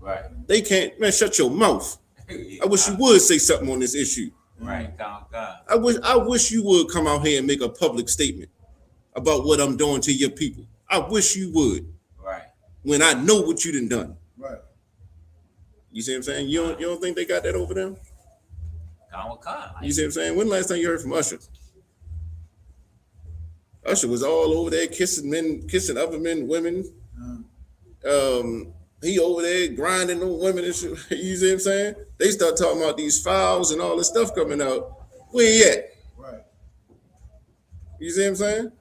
Right. They can't. Man, shut your mouth. I wish you would say something on this issue. Right. God. I wish you would come out here and make a public statement about what I'm doing to your people. I wish you would. Right. When I know what you done. Right. You see what I'm saying? You don't think they got that over them? You see what I'm saying? When the last time you heard from Usher? Usher was all over there kissing men, kissing other men, women. He over there grinding on women and shit. You see what I'm saying? They start talking about these files and all this stuff coming out. Where he at? Right. You see what I'm saying?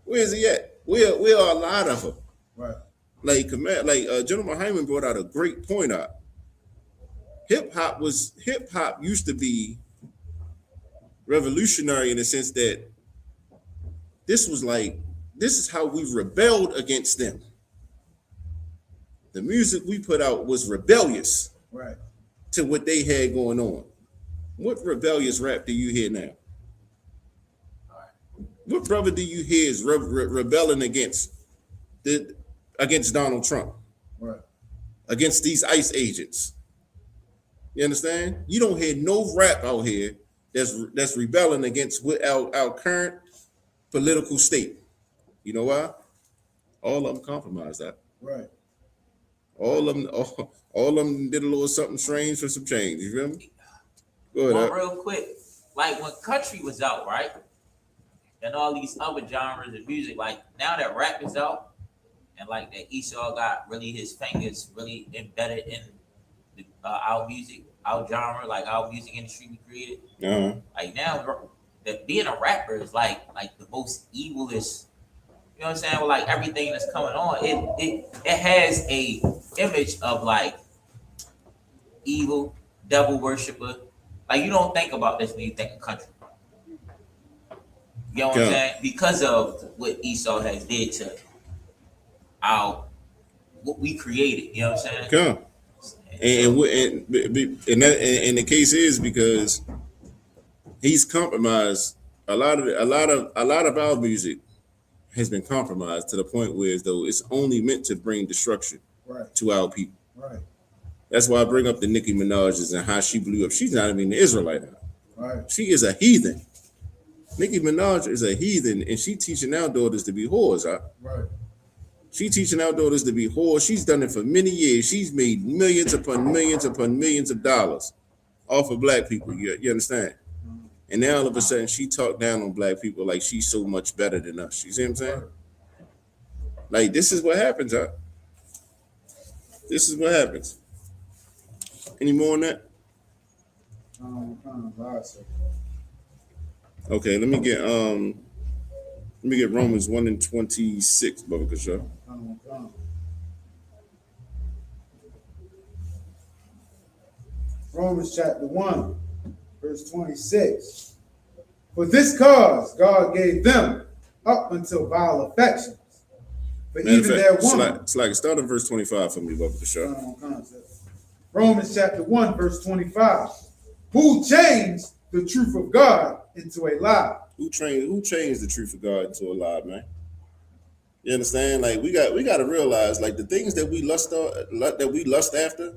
Where is he at? Where are a lot of them? Right. Like Gentleman Hyman brought out a great point out. Hip hop used to be revolutionary in the sense that this is how we rebelled against them. The music we put out was rebellious Right. to what they had going on. What rebellious rap do you hear now? What brother do you hear is rebelling against Donald Trump? Right. Against these ICE agents? You understand? You don't hear no rap out here that's rebelling against what our current political state. You know why? All of them compromised that. Right. All of them did a little something strange for some change. You feel me? Go ahead. Well, real quick, like when country was out, right? And all these other genres of music, like now that rap is out, and like that Esau got really his fingers really embedded in our music, our genre, like our music industry we created. Uh-huh. Like now, that being a rapper is like the most evilest. You know what I'm saying? With like everything that's coming on, it has a image of like evil, devil worshiper. Like you don't think about this when you think of country. You know what I'm saying? Because of what Esau has did to what we created. You know what I'm saying? Come. And the case is because he's compromised a lot of our music has been compromised to the point where as though it's only meant to bring destruction to our people. Right. That's why I bring up the Nicki Minaj's and how she blew up. She's not even an Israelite now. Right. She is a heathen. Nicki Minaj is a heathen, and she teaching our daughters to be whores. Right. She teaching our daughters to be whores. She's done it for many years. She's made millions upon millions upon millions of dollars off of black people. You understand? And now all of a sudden she talked down on black people like she's so much better than us. You see what I'm saying? Like this is what happens, huh? This is what happens. Any more on that? Okay, let me get Romans 1:26, Brother Kasha. Romans chapter 1, verse 26. For this cause God gave them up until vile affections. For even their woman. It's like start at verse 25 for me, Brother Kasha. Romans chapter 1, verse 25. Who changed the truth of God into a lie? Who changed the truth of God into a lie, man? You understand? Like we got to realize, like the things that we lust after,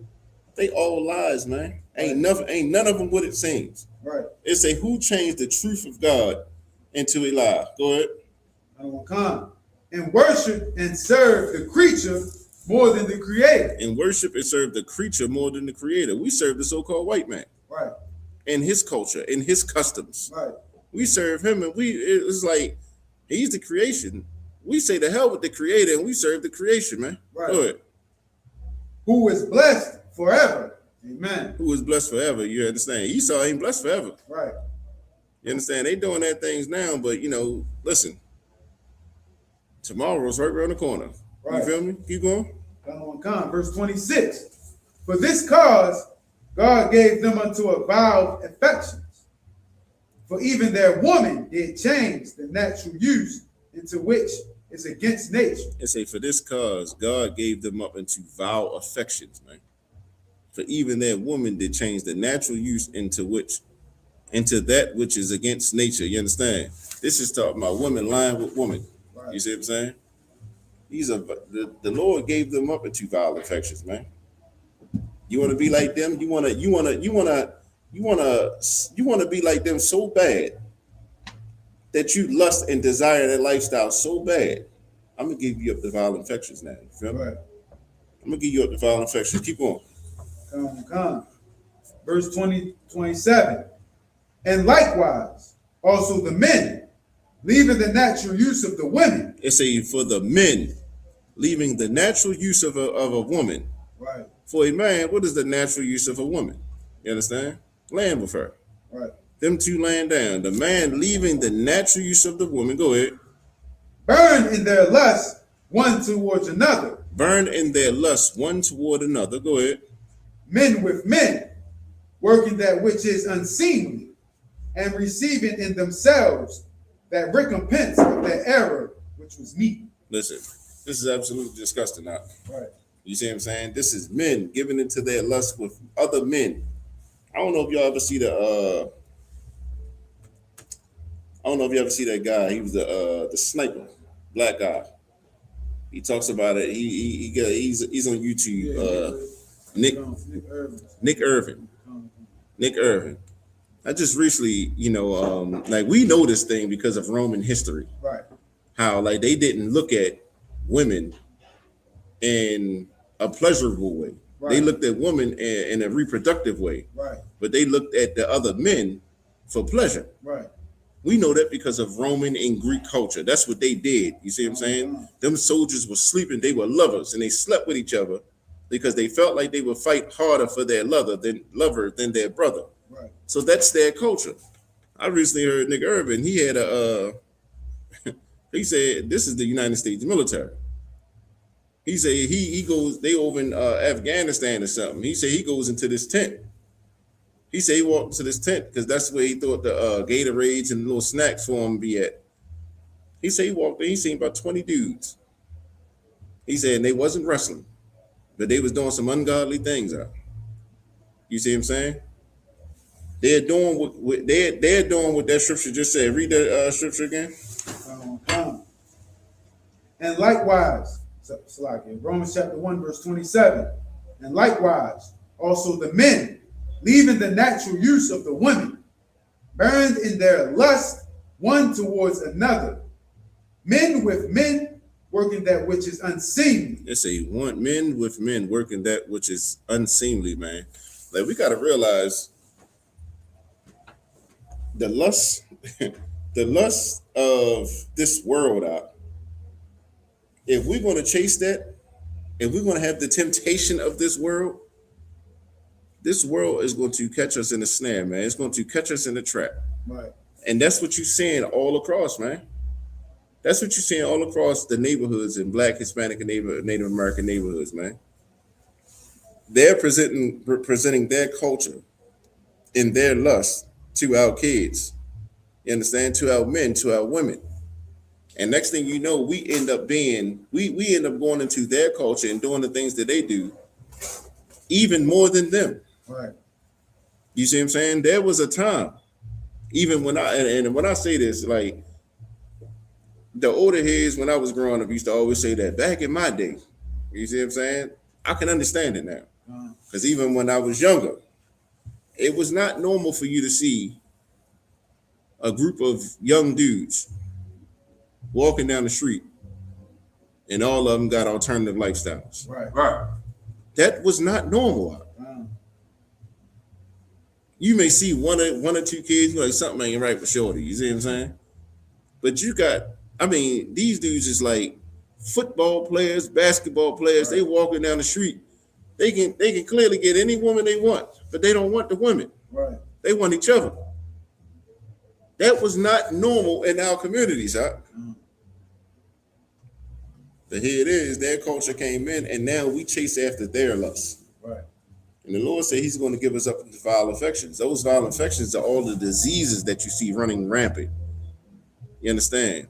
they all lies, man. Ain't none of them what it seems. Right. It say who changed the truth of God into a lie. Go ahead. And worship and serve the creature more than the creator. And worship and serve the creature more than the creator. We serve the so-called white man. Right. In his culture, in his customs. Right. We serve him, and it's like he's the creation. We say the hell with the creator, and we serve the creation, man. Right. Go ahead. Who is blessed forever. Amen. Who is blessed forever. You understand? Esau ain't blessed forever. Right. You understand? They doing that things now, but listen. Tomorrow's right around the corner. Right. You feel me? Keep going. Verse 26. For this cause God gave them unto a vile affections. For even their woman did change the natural use into which is against nature. And say, for this cause God gave them up into vile affections, man. For even their woman did change the natural use into that which is against nature. You understand? This is talking about women lying with women. Right. You see what I'm saying? The Lord gave them up into vile affections, man. You want to be like them? You want to be like them so bad that you lust and desire that lifestyle so bad. I'm gonna give you up the vile affections now. You feel me? Right. I'm gonna give you up the vile affections. Keep on. Come. Verse 27. And likewise, also the men, leaving the natural use of the women. It say for the men, leaving the natural use of a woman. Right. For a man, what is the natural use of a woman? You understand? Laying with her. Right. Them two laying down. The man leaving the natural use of the woman. Go ahead. Burn in their lust one towards another. Burn in their lust one toward another. Go ahead. Men with men, working that which is unseemly, and receiving in themselves that recompense of their error, which was meat. Listen, this is absolutely disgusting now. Right. You see what I'm saying? This is men giving into their lust with other men. I don't know if y'all ever see that guy. He was the sniper, black guy. He talks about it. He's on YouTube. Nick Irvin. I just recently, like we know this thing because of Roman history. Right. How like they didn't look at women in a pleasurable way. Right. They looked at women in a reproductive way. Right. But they looked at the other men for pleasure. Right. We know that because of Roman and Greek culture. That's what they did. You see what I'm saying? Them soldiers were sleeping. They were lovers, and they slept with each other because they felt like they would fight harder for their lover than their brother. Right. So that's their culture. I recently heard Nick Irvin. He had he said this is the United States military. He said he goes. They over in Afghanistan or something. He said he goes into this tent. He said he walked into this tent because that's where he thought the Gatorades and little snacks for him be at. He said he walked in, he seen about 20 dudes. He said, and they wasn't wrestling, but they was doing some ungodly things out. You see what I'm saying? They're doing what they're doing what that scripture just said. Read that scripture again. And likewise, Romans chapter 1, verse 27. And likewise, also the men, leaving the natural use of the women, burned in their lust one towards another. Men with men, working that which is unseemly. They say men with men working that which is unseemly, man. Like we gotta realize the lust, the lust of this world out. If we're gonna chase that, if we're gonna have the temptation of this world is going to catch us in a snare, man. It's going to catch us in a trap. Right. And that's what you're seeing all across, man. That's what you're seeing all across the neighborhoods in Black, Hispanic, and Native American neighborhoods, man. They're presenting their culture in their lust to our kids. You understand? To our men, to our women. And next thing you know, we end up going into their culture and doing the things that they do even more than them. Right. You see what I'm saying? There was a time, even when when I say this, like the older heads when I was growing up used to always say that back in my day. You see what I'm saying? I can understand it now. Because even when I was younger, it was not normal for you to see a group of young dudes walking down the street and all of them got alternative lifestyles. Right. That was not normal. You may see one or two kids, like something ain't right with shorty. You see what I'm saying? But these dudes is like football players, basketball players. Right. They walking down the street. They can clearly get any woman they want, but they don't want the women. Right. They want each other. That was not normal in our communities, huh? But here it is, their culture came in, and now we chase after their lust. Right. And the Lord said he's going to give us up to vile affections. Those vile affections are all the diseases that you see running rampant. You understand?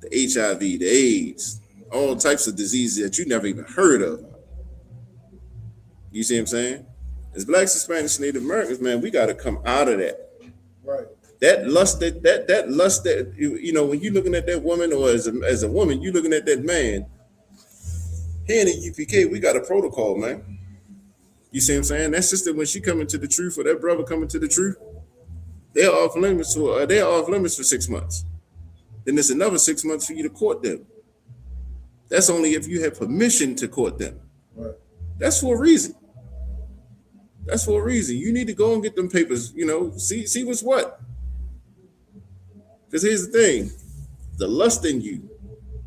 The HIV, the AIDS, all types of diseases that you never even heard of. You see what I'm saying? As Blacks, Hispanics, Native Americans, man, we got to come out of that. Right. That lust, that lust that, when you're looking at that woman, or as a woman, you're looking at that man. Here in the UPK, we got a protocol, man. You see what I'm saying? That sister, when she coming to the truth, or that brother coming to the truth, they're off limits for 6 months. Then there's another 6 months for you to court them. That's only if you have permission to court them. Right. That's for a reason. You need to go and get them papers, see what's what. Because here's the thing, the lust in you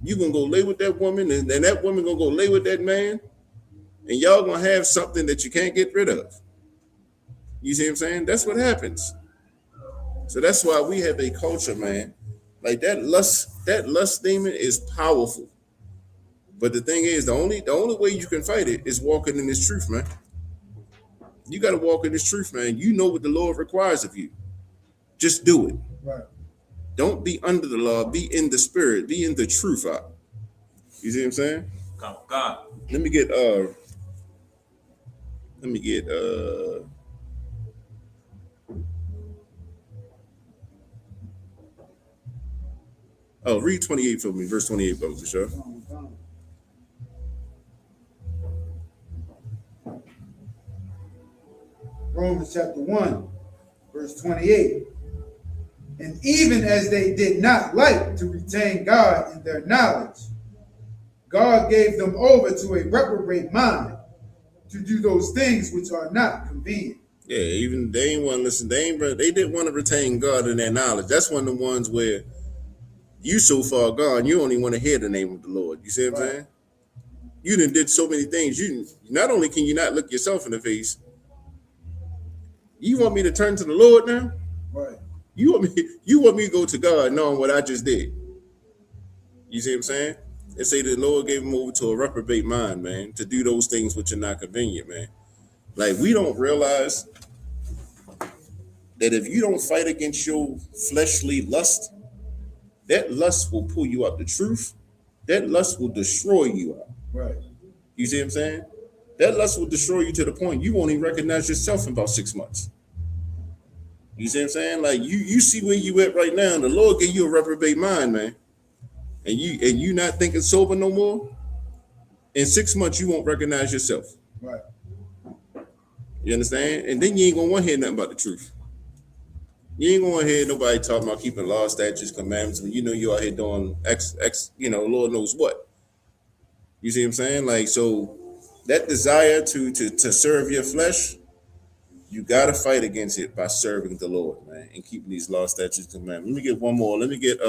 You gonna go lay with that woman, and then that woman gonna go lay with that man, and y'all gonna have something that you can't get rid of. You see what I'm saying? That's what happens. So that's why we have a culture, man. Like that lust demon is powerful. But the thing is, the only way you can fight it is walking in this truth, man. You got to walk in this truth, man. You know what the Lord requires of you. Just do it. Right. Don't be under the law. Be in the spirit. Be in the truth. You see what I'm saying? God. Let me get read 28 for me, verse 28, brother, for sure. Romans chapter 1, verse 28. And even as they did not like to retain God in their knowledge, God gave them over to a reprobate mind to do those things which are not convenient. Yeah, even they ain't want to listen. They didn't want to retain God in their knowledge. That's one of the ones where you so far gone, you only want to hear the name of the Lord. You see what I'm saying? You done did so many things. You not only can you not look yourself in the face, you want me to turn to the Lord now? Right. You want me to go to God knowing what I just did. You see what I'm saying? They say the Lord gave him over to a reprobate mind, man, to do those things which are not convenient, man. Like, we don't realize that if you don't fight against your fleshly lust, that lust will pull you out the truth. That lust will destroy you out. Right. You see what I'm saying? That lust will destroy you to the point you won't even recognize yourself in about 6 months. You see what I'm saying? Like, you see where you at right now, and the Lord gave you a reprobate mind, man. And you not thinking sober no more. In 6 months, you won't recognize yourself. Right. You understand? And then you ain't gonna want to hear nothing about the truth. You ain't gonna hear nobody talking about keeping law, statutes, commandments when you know you're out here doing X, Lord knows what. You see what I'm saying? Like, so that desire to serve your flesh, you gotta fight against it by serving the Lord, man, and keeping these law, statutes, commandments. Let me get one more. Let me get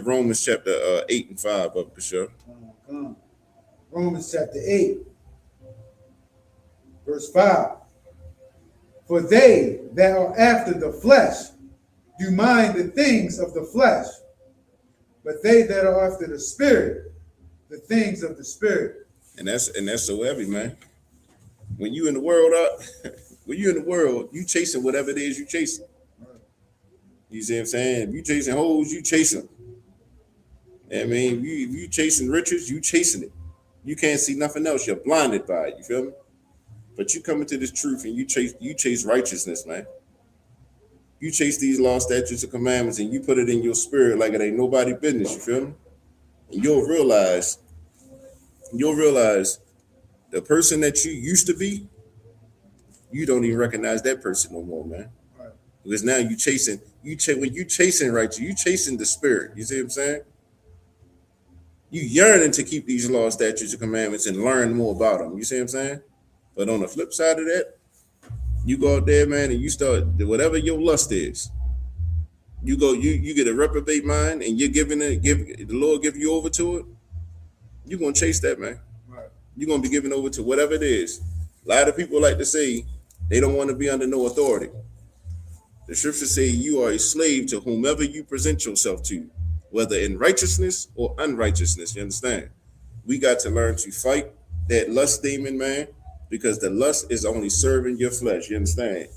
Romans chapter 8 and 5 up for sure. Romans chapter 8, verse 5. For they that are after the flesh do mind the things of the flesh, but they that are after the spirit, the things of the spirit. And that's so heavy, man. When you in the world, you chasing whatever it is you chasing. You see what I'm saying? If you chasing hoes, you chasing them. I mean, if you chasing riches, you chasing it. You can't see nothing else. You're blinded by it. You feel me? But you come into this truth and you chase righteousness, man. You chase these law, statutes, and commandments, and you put it in your spirit like it ain't nobody business. You feel me? And you'll realize the person that you used to be, you don't even recognize that person no more, man. Right. Because now when you chasing righteousness, you chasing the spirit. You see what I'm saying? You yearning to keep these law, statutes, and commandments and learn more about them. You see what I'm saying? But on the flip side of that, you go out there, man, and you start whatever your lust is. You get a reprobate mind, and you're the Lord give you over to it. You're gonna chase that, man. Right. You're gonna be given over to whatever it is. A lot of people like to say they don't want to be under no authority. The scriptures say you are a slave to whomever you present yourself to, whether in righteousness or unrighteousness. You understand? We got to learn to fight that lust demon, man, because the lust is only serving your flesh. You understand?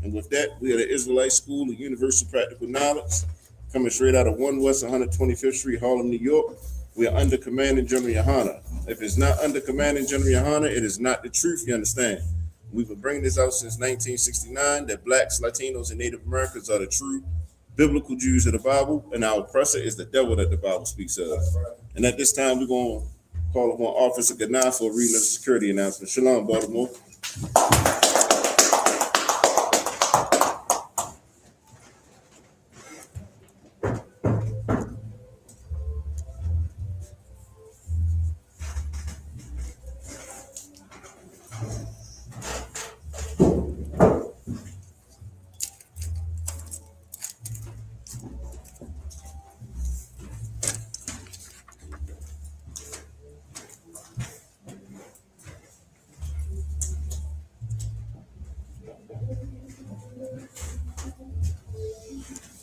And with that, we are the Israelite School of Universal Practical Knowledge, coming straight out of 1 West 125th Street, Harlem, New York. We are under Commanding General Yohana. If it's not under Commanding General Yohana, it is not the truth. You understand? We've been bringing this out since 1969, that blacks, Latinos, and Native Americans are the true biblical Jews of the Bible, and our oppressor is the devil that the Bible speaks of. And at this time, we're going to call upon Officer Gana for a reading of the security announcement. Shalom, Baltimore.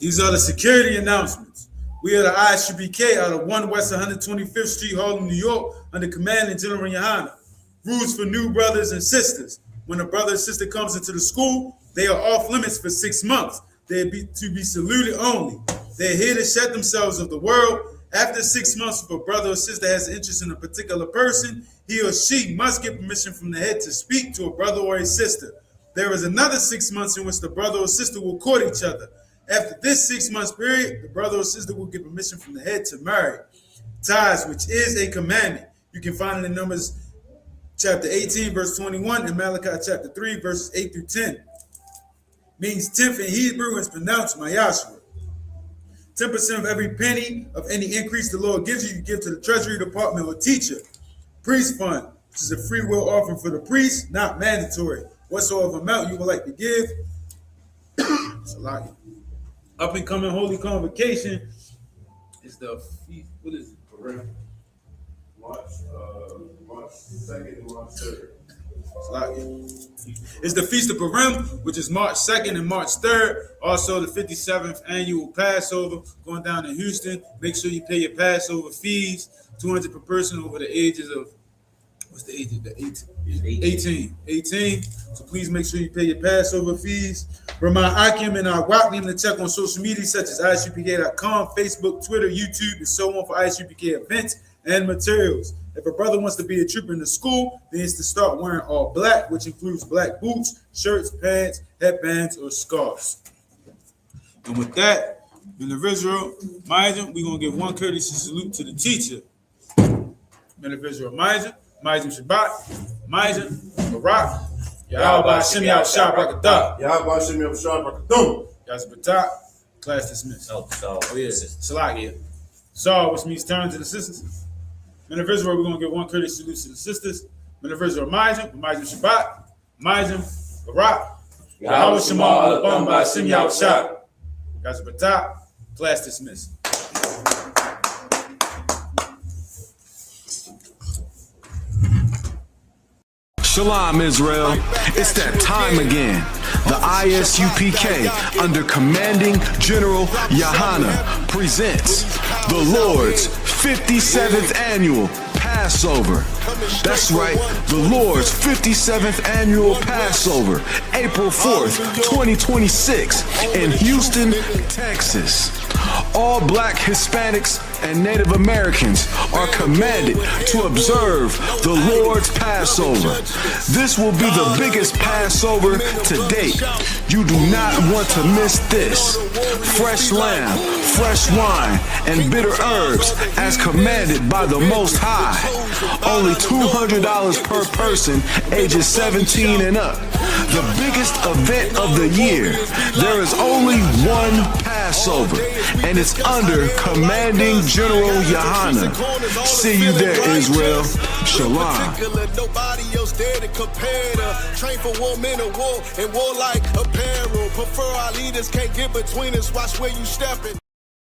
These are the security announcements. We are the ISUPK out of 1 West 125th Street, Harlem, New York, under command of General Yohana. Rules for new brothers and sisters. When a brother or sister comes into the school, they are off limits for 6 months. They are to be saluted only. They're here to shut themselves of the world. After 6 months, if a brother or sister has interest in a particular person, he or she must get permission from the head to speak to a brother or a sister. There is another 6 months in which the brother or sister will court each other. After this 6 months period, the brother or sister will get permission from the head to marry. Ties, which is a commandment. You can find it in Numbers chapter 18, verse 21, and Malachi chapter 3, verses 8 through 10. Means 10th in Hebrew and is pronounced Mayashua. 10% of every penny of any increase the Lord gives you, you give to the treasury department or teacher. Priest fund, which is a free will offering for the priest, not mandatory. Whatsoever amount you would like to give, it's a lot. Up and coming holy convocation is the feast. What is it? March 2nd and March 3rd. It's the Feast of Purim, which is March 2nd and March 3rd. Also, the 57th annual Passover going down in Houston. Make sure you pay your Passover fees, $200 per person over the ages of, what's the age of the 18. So please make sure you pay your Passover fees. Remind Akim and our WAP to check on social media such as ISUPK.com, Facebook, Twitter, YouTube, and so on for ISUPK events and materials. If a brother wants to be a trooper in the school, then he's to start wearing all black, which includes black boots, shirts, pants, headbands, or scarves. And with that, in the Israel, Majum, we're going to give one courtesy salute to the teacher. In the Israel, Majum Shabbat, Majum Barak, Yahweh Hashem Yahshua Brakatah. Yahweh Hashem Yahshua Brakatah. Yazbatah, class dismissed. Oh, so yeah, Salakia. So, which means turn to the sisters. Men of Israel, we're going to give one courtesy salute to the sisters. Men of Israel, Majum Shabbat, Majum Barak, Yahweh Shema Alabam Ba'asim Yahshua. Yazbatah, class dismissed. Shalom, Israel. It's that time again. The ISUPK, under commanding General Yohana, presents the Lord's 57th annual Passover. That's right, the Lord's 57th annual Passover, April 4th, 2026, in Houston, Texas. All Black, Hispanics, and Native Americans are commanded to observe the Lord's Passover. This will be the biggest Passover to date. You do not want to miss this. Fresh lamb, fresh wine, and bitter herbs as commanded by the Most High. Only $200 per person, ages 17 and up. The biggest event of the year. There is only one Passover, and it's under commanding General Yohana. See you there, Israel. Shalom. Train for war, men of war, and war like apparel. Prefer our leaders, can't get between us. Watch where you stepping.